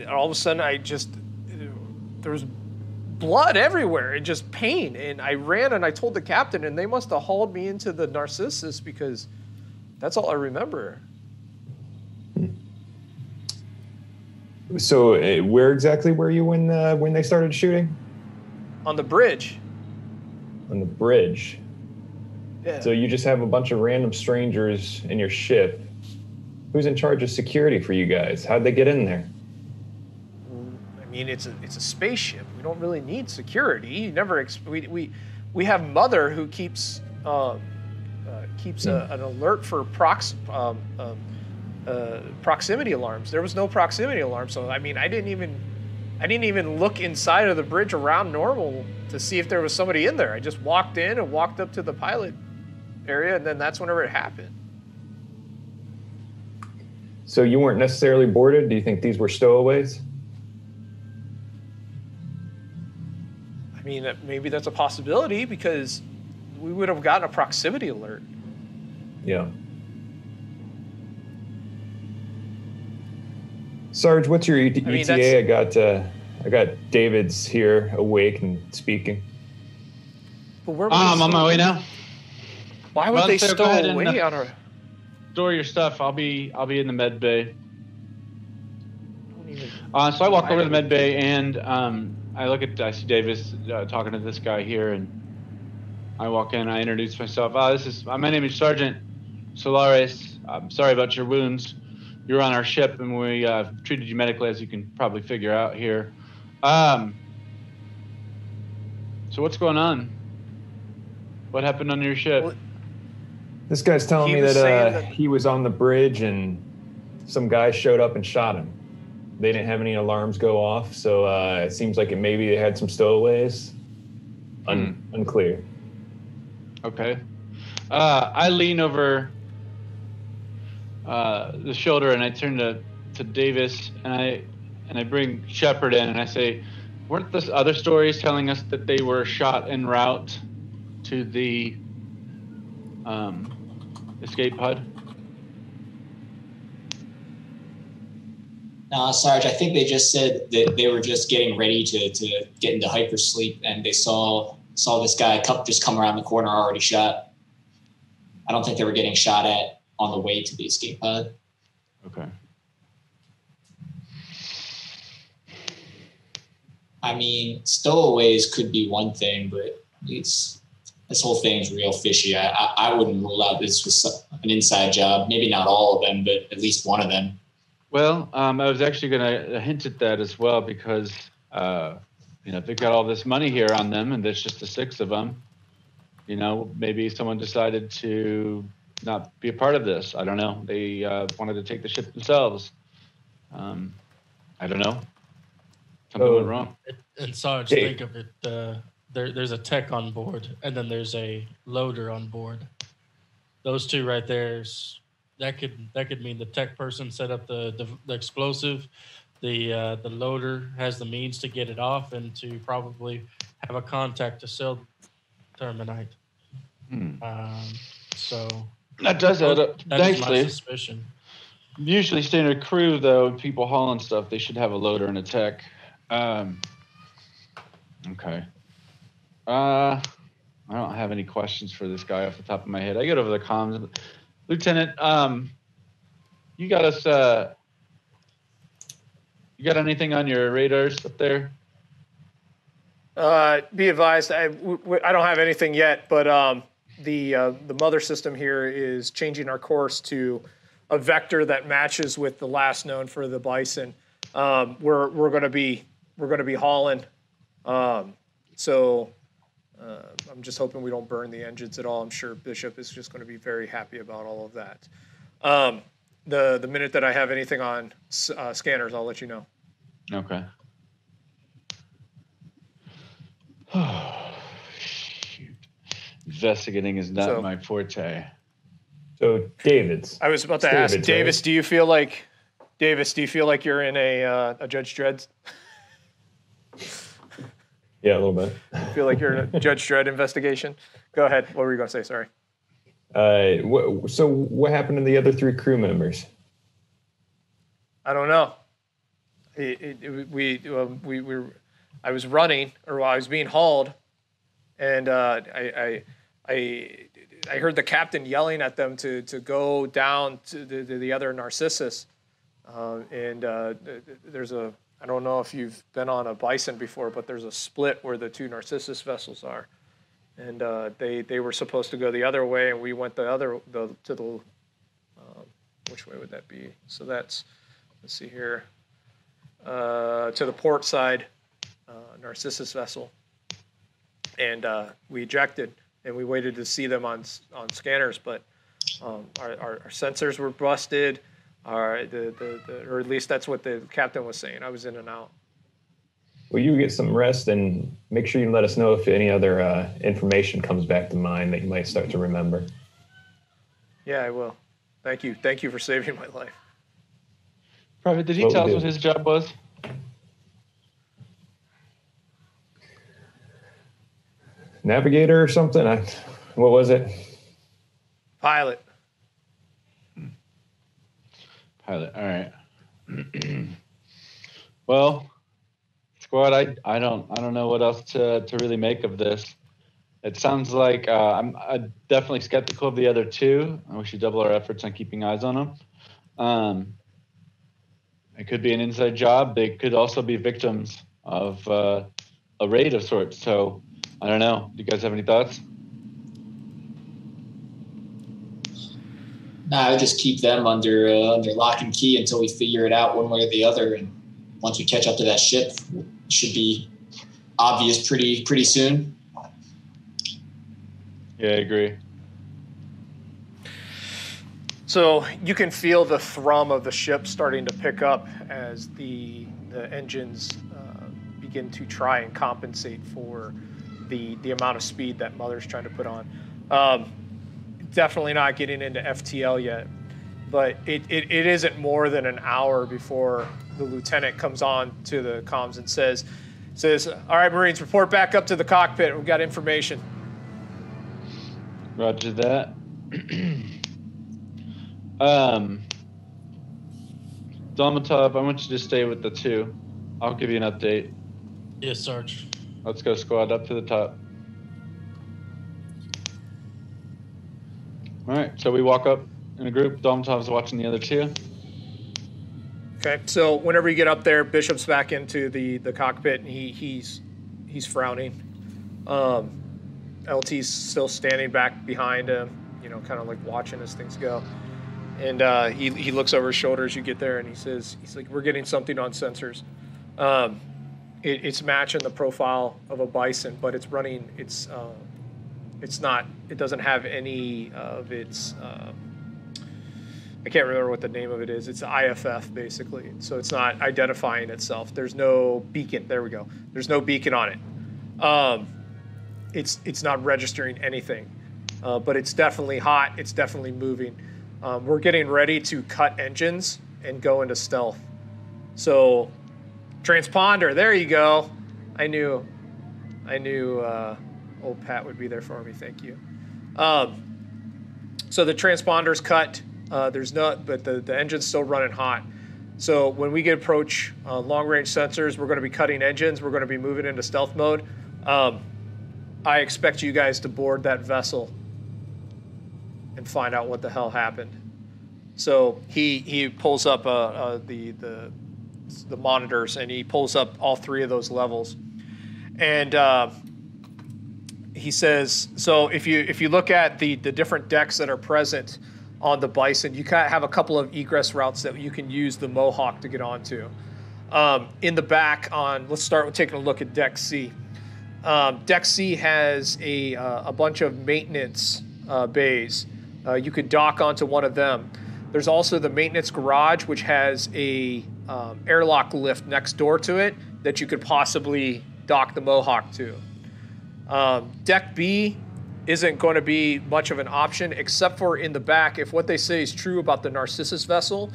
all of a sudden there was blood everywhere and just pain. And I ran and I told the captain, and they must have hauled me into the Narcissus because that's all I remember. So where exactly were you when they started shooting? On the bridge. On the bridge? Yeah. So you just have a bunch of random strangers in your ship. Who's in charge of security for you guys? How'd they get in there? I mean, it's a spaceship. We don't really need security. You never we have Mother who keeps an alert for proximity alarms. There was no proximity alarm, so I mean, I didn't even look inside of the bridge around normal to see if there was somebody in there. I just walked in and walked up to the pilot area, and then that's whenever it happened. So you weren't necessarily boarded? Do you think these were stowaways? I mean, maybe that's a possibility because we would have gotten a proximity alert. Yeah. Sarge, what's your ETA? I got David's here, awake and speaking. But where I'm on my way now. Why would they stow away on our... Store your stuff. I'll be in the med bay. So I walk over to the med bay and I see Davis talking to this guy here, and I walk in. I introduce myself. My name is Sergeant Solaris. I'm sorry about your wounds. You're on our ship, and we treated you medically, as you can probably figure out here. So what's going on? What happened on your ship? Well, this guy's telling me that he was on the bridge and some guy showed up and shot him. They didn't have any alarms go off, so it seems like maybe they had some stowaways. Unclear. Okay. I lean over the shoulder and I turn to Davis and I bring Sheppard in and I say, weren't the other stories telling us that they were shot en route to the escape pod? No, Sarge, I think they just said that they were just getting ready to get into hypersleep, and they saw this guy just come around the corner already shot. I don't think they were getting shot at on the way to the escape pod. Okay. I mean, stowaways could be one thing, but this whole thing's real fishy. I wouldn't rule out this was an inside job. Maybe not all of them, but at least one of them. Well, I was actually going to hint at that as well because, they've got all this money here on them and there's just the 6 of them. Maybe someone decided to not be a part of this. I don't know. They wanted to take the ship themselves. I don't know. Something went wrong. And Sarge, think of it. There's a tech on board and then there's a loader on board. Those two right there, that could mean the tech person set up the explosive. The loader has the means to get it off and to probably have a contact to sell terminite. So that does add up. That is my suspicion. Usually standard crew, though, people hauling stuff, they should have a loader and a tech. Okay. I don't have any questions for this guy off the top of my head. I get over the comms. Lieutenant, you got us. You got anything on your radars up there? Be advised, I don't have anything yet, but the mother system here is changing our course to a vector that matches with the last known for the Bison. We're going to be hauling. So I'm just hoping we don't burn the engines at all. I'm sure Bishop is just going to be very happy about all of that. The minute that I have anything on scanners, I'll let you know. Okay. Oh, shoot. Investigating is not my forte. So David's. I was about to ask Davis. Right? Do you feel like you're in a Judge Dredd? Yeah, a little bit. Feel like you're in a Judge Dredd investigation? Go ahead. What were you going to say? Sorry. So what happened to the other 3 crew members? I don't know. I was running, or I was being hauled, and I heard the captain yelling at them to go down to the other Narcissus, and there's a. I don't know if you've been on a Bison before, but there's a split where the 2 Narcissus vessels are. And they were supposed to go the other way, and we went which way would that be? So that's, let's see here, to the port side, Narcissus vessel. And we ejected, and we waited to see them on scanners, but our sensors were busted. Or at least that's what the captain was saying. I was in and out. Well, you get some rest and make sure you let us know if any other information comes back to mind that you might start to remember. Yeah, I will. Thank you. Thank you for saving my life. Private, did he tell us what his job was? Navigator or something? What was it? Pilot. Pilot. All right. Well, squad, I don't know what else to really make of this. It sounds like I'm definitely skeptical of the other two. We should double our efforts on keeping eyes on them. It could be an inside job. They could also be victims of a raid of sorts. So I don't know. Do you guys have any thoughts? Nah, I would just keep them under lock and key until we figure it out one way or the other. And once we catch up to that ship, it should be obvious pretty soon. Yeah, I agree. So you can feel the thrum of the ship starting to pick up as the engines begin to try and compensate for the amount of speed that Mother's trying to put on. Definitely not getting into FTL yet, but it isn't more than an hour before the lieutenant comes on to the comms and says, all right, Marines, report back up to the cockpit. We've got information. Roger that. Domitov, I want you to stay with the two. I'll give you an update. Yes, Sarge. Let's go, squad, up to the top. All right, so we walk up in a group. Domitov's watching the other two. Okay, so whenever you get up there, Bishop's back into the cockpit, and he's frowning. LT's still standing back behind him, kind of like watching as things go. And he looks over his shoulder as you get there, and he's like, we're getting something on sensors. It's matching the profile of a Bison, but it's running. It doesn't have any of its. I can't remember what the name of it is. It's IFF basically, so it's not identifying itself. There's no beacon. There we go. There's no beacon on it. It's not registering anything, but it's definitely hot. It's definitely moving. We're getting ready to cut engines and go into stealth. So, transponder, there you go. I knew old Pat would be there for me. Thank you. So the transponder's cut. But the engine's still running hot. So when we get approach long-range sensors, we're going to be cutting engines. We're going to be moving into stealth mode. I expect you guys to board that vessel and find out what the hell happened. So he pulls up the monitors, and he pulls up all three of those levels, and he says, so if you look at the different decks that are present on the Bison, you kind of have a couple of egress routes that you can use the Mohawk to get onto. In the back let's start with taking a look at Deck C. Deck C has a bunch of maintenance bays. You could dock onto one of them. There's also the maintenance garage, which has a airlock lift next door to it that you could possibly dock the Mohawk to. Deck B isn't going to be much of an option, except for in the back. If what they say is true about the Narcissus vessel,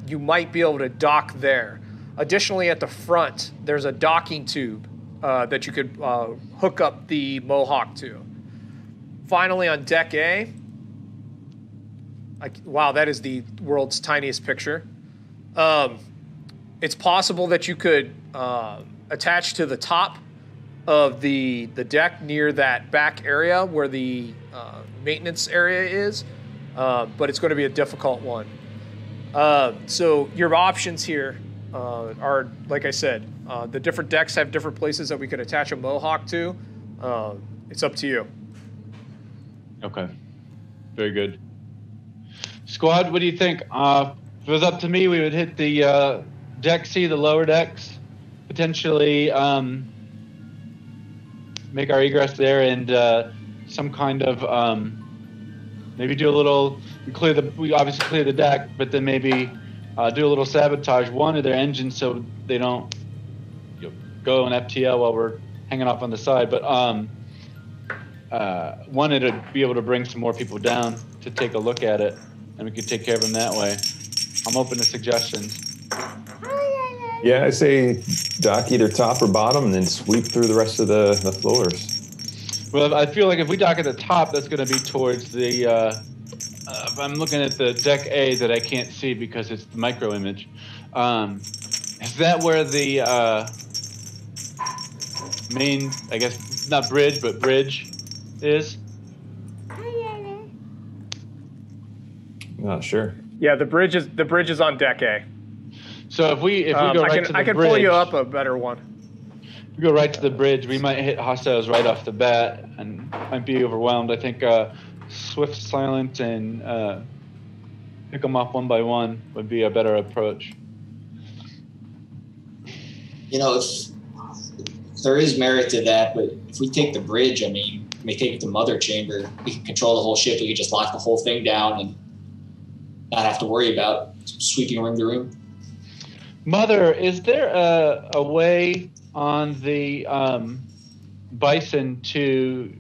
you might be able to dock there. Additionally, at the front, there's a docking tube that you could hook up the Mohawk to. Finally, on Deck A, wow, that is the world's tiniest picture. It's possible that you could attach to the top of the deck near that back area where the maintenance area is, but it's going to be a difficult one. So your options here are, like I said, the different decks have different places that we could attach a Mohawk to. It's up to you. Okay, very good. Squad, what do you think? If it was up to me, we would hit the Deck C, the lower decks, potentially make our egress there, and some kind of maybe do a little. We obviously clear the deck, but then maybe do a little sabotage one of their engines so they don't go on FTL while we're hanging off on the side. But wanted to be able to bring some more people down to take a look at it, and we could take care of them that way. I'm open to suggestions. Yeah, I say dock either top or bottom and then sweep through the rest of the floors. Well, I feel like if we dock at the top, that's going to be towards the, I'm looking at the deck A that I can't see because it's the micro image. Is that where the main, I guess, not bridge, but bridge is? Not sure. Yeah, the bridge is on deck A. So if we go right to the bridge, I can pull you up a better one. If we go right to the bridge, we might hit hostiles right off the bat and might be overwhelmed. I think swift, silent, and pick them off one by one would be a better approach. You know, if there is merit to that, but if we take the bridge, I mean, we take the mother chamber, we can control the whole ship. We can just lock the whole thing down and not have to worry about sweeping room to room. Mother, is there a way on the Bison to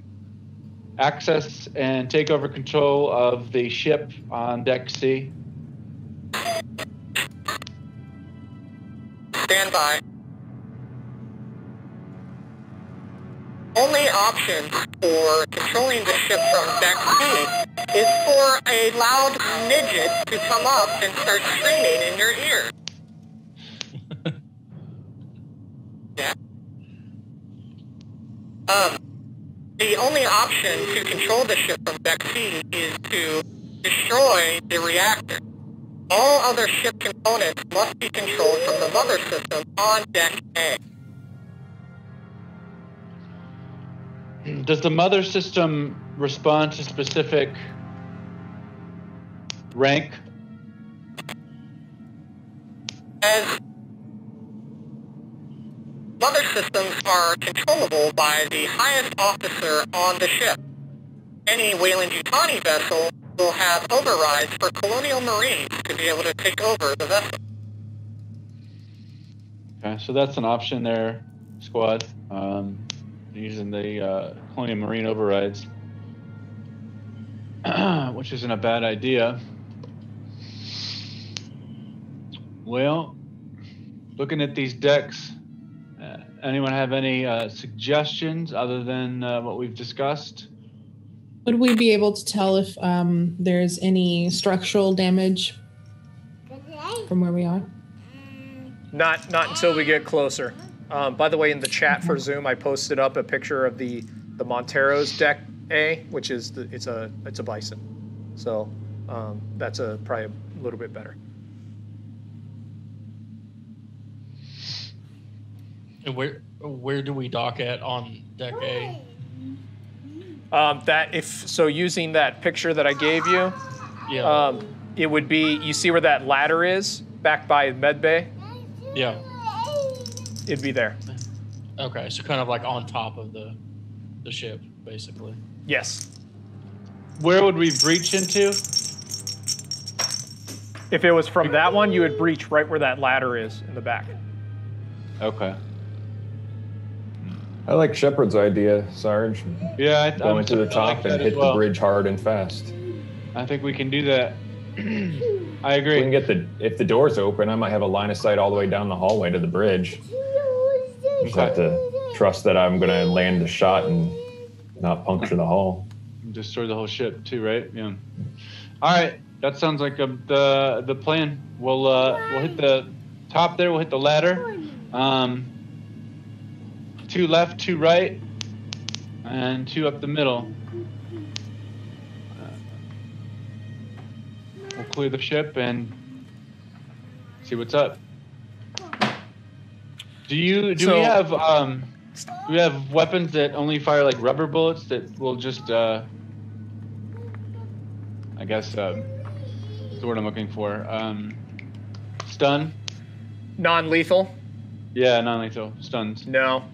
access and take over control of the ship on deck C? Stand by. Only option for controlling the ship from deck C is for a loud midget to come up and start screaming in your ear. Yeah. The only option to control the ship from deck C is to destroy the reactor. All other ship components must be controlled from the mother system on deck A. Does the mother system respond to specific rank? As mother systems are controllable by the highest officer on the ship. Any Weyland-Yutani vessel will have overrides for Colonial Marines to be able to take over the vessel. Okay, so that's an option there, squad. Using the Colonial Marine overrides, which isn't a bad idea. Well, looking at these decks, anyone have any suggestions other than what we've discussed? Would we be able to tell if there's any structural damage from where we are? Not until we get closer. By the way, in the chat for Zoom, I posted up a picture of the Montero's deck A, which is it's a Bison, so that's probably a little bit better. And where do we dock at on deck A? Using that picture that I gave you, Yeah. it would be, you see where that ladder is back by med bay? Yeah. It'd be there. Okay, so kind of like on top of the ship, basically. Yes. Where would we breach into? If it was from that one, you would breach right where that ladder is in the back. Okay. I like Sheppard's idea, Sarge. Yeah, Going to the top and hit the bridge hard and fast. I think we can do that. I agree. We can if the door's open, I might have a line of sight all the way down the hallway to the bridge. Just have to trust that I'm going to land the shot and not puncture the hull. Destroy the whole ship too, right? Yeah. All right, that sounds like the plan. We'll hit the top there. We'll hit the ladder. 2 left, 2 right, and 2 up the middle. We'll clear the ship and see what's up. Do we have weapons that only fire like rubber bullets that will just I guess what's the word I'm looking for? Stun? Non-lethal? Yeah, non-lethal. Stuns. No.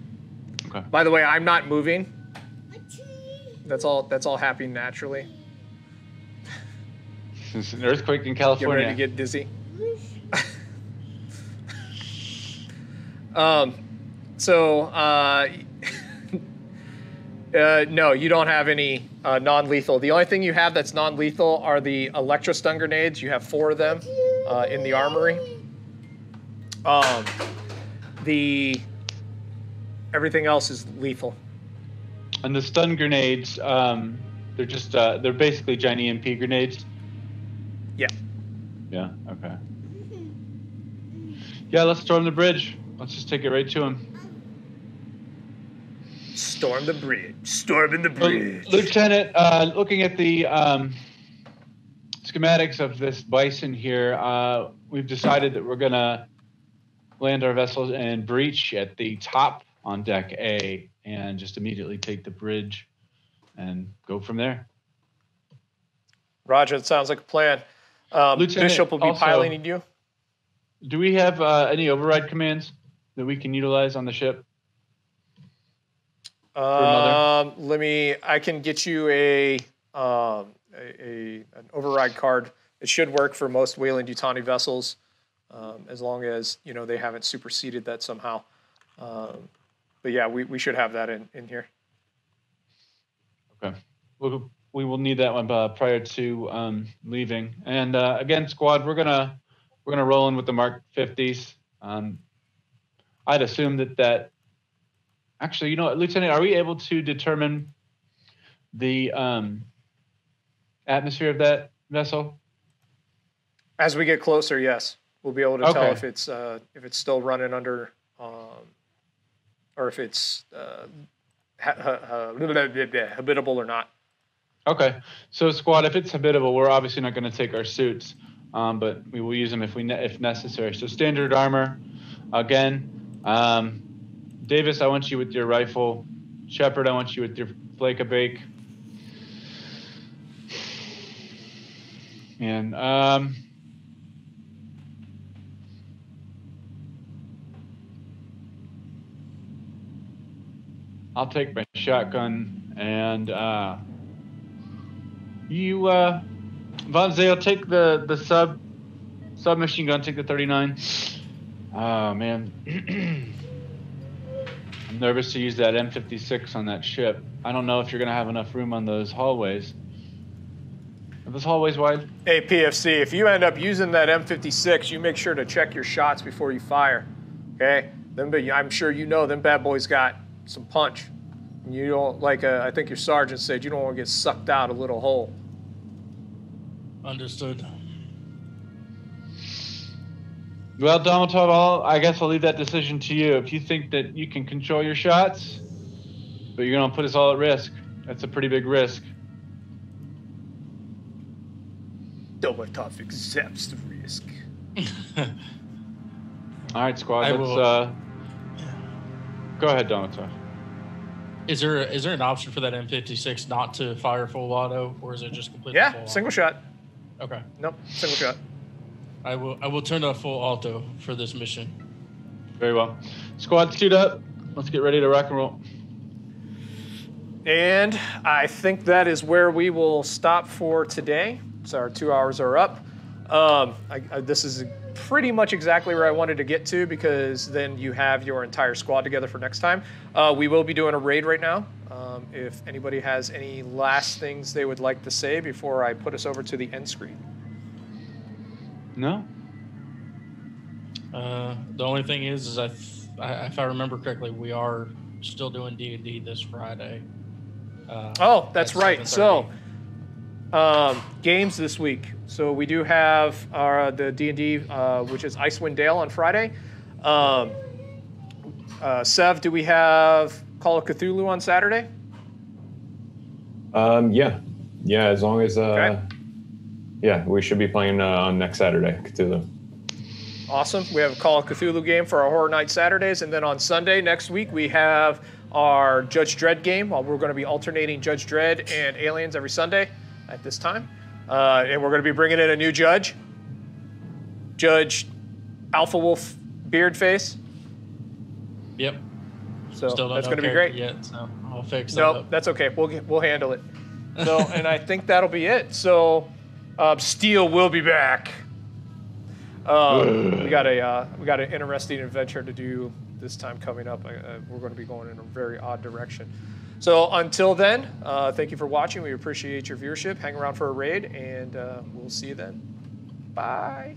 Okay. By the way, I'm not moving. That's all happening naturally. It's an earthquake in Get California. ready to get dizzy. No, you don't have any non-lethal. The only thing you have that's non-lethal are the electrostun grenades. You have 4 of them in the armory. everything else is lethal. And the stun grenades, they're just they're basically giant EMP grenades. Yeah. Yeah. Okay. Yeah, let's storm the bridge. Let's just take it right to him. Storm the bridge. Storming the bridge. Lieutenant, looking at the schematics of this Bison here, we've decided that we're going to land our vessels and breach at the top on deck A and just immediately take the bridge and go from there. Roger, that sounds like a plan. Bishop will be also, piloting you. Do we have any override commands that we can utilize on the ship? I can get you an override card. It should work for most Weyland-Yutani vessels, as long as they haven't superseded that somehow. But yeah, we should have that in here. Okay, we will need that one prior to leaving. And again, squad, we're gonna roll in with the Mark 50s. I'd assume that. Actually, Lieutenant, are we able to determine the atmosphere of that vessel? As we get closer, yes, we'll be able to tell if it's still running under, or if it's habitable or not. Okay, so squad, if it's habitable, we're obviously not going to take our suits, but we will use them if necessary. So standard armor, again. Davis, I want you with your rifle. Sheppard, I want you with your flake of bake. And I'll take my shotgun, and you, Von Zale, take the submachine gun. Take the 39. Oh man. I'm nervous to use that M56 on that ship. I don't know if you're going to have enough room on those hallways. Are those hallways wide? Hey, PFC, if you end up using that M56, you make sure to check your shots before you fire, okay? I'm sure them bad boys got some punch. You don't, I think your sergeant said, you don't want to get sucked out a little hole. Understood. Well, Domitov, I guess I'll leave that decision to you. If you think that you can control your shots, but you're going to put us all at risk, that's a pretty big risk. Domitov accepts the risk. All right, squad, let's go ahead, Domitov. Is there an option for that M56 not to fire full auto, or is it just completely full auto? Single shot. Okay. Nope, single shot. I will turn to full auto for this mission. Very well. Squad, suit up. Let's get ready to rock and roll. And I think that is where we will stop for today. So our 2 hours are up. This is pretty much exactly where I wanted to get to, because then you have your entire squad together for next time. We will be doing a raid right now. If anybody has any last things they would like to say before I put us over to the end screen. No. The only thing is if I remember correctly, we are still doing D&D this Friday. That's right. So, games this week. So we do have the D&D, which is Icewind Dale on Friday. Sev, do we have Call of Cthulhu on Saturday? Yeah, as long as yeah, we should be playing on next Saturday, Cthulhu. Awesome. We have a Call of Cthulhu game for our Horror Night Saturdays. And then on Sunday next week, we have our Judge Dredd game. We're going to be alternating Judge Dredd and Aliens every Sunday at this time. And we're going to be bringing in a new judge. Judge Alpha Wolf Beardface. Yep. So that's going to be great. Yet, so I'll fix that. No, that's okay. We'll handle it. So, and I think that'll be it. So, Steel will be back. We got an interesting adventure to do this time coming up. We're going to be going in a very odd direction. So until then, thank you for watching. We appreciate your viewership. Hang around for a raid, and we'll see you then. Bye.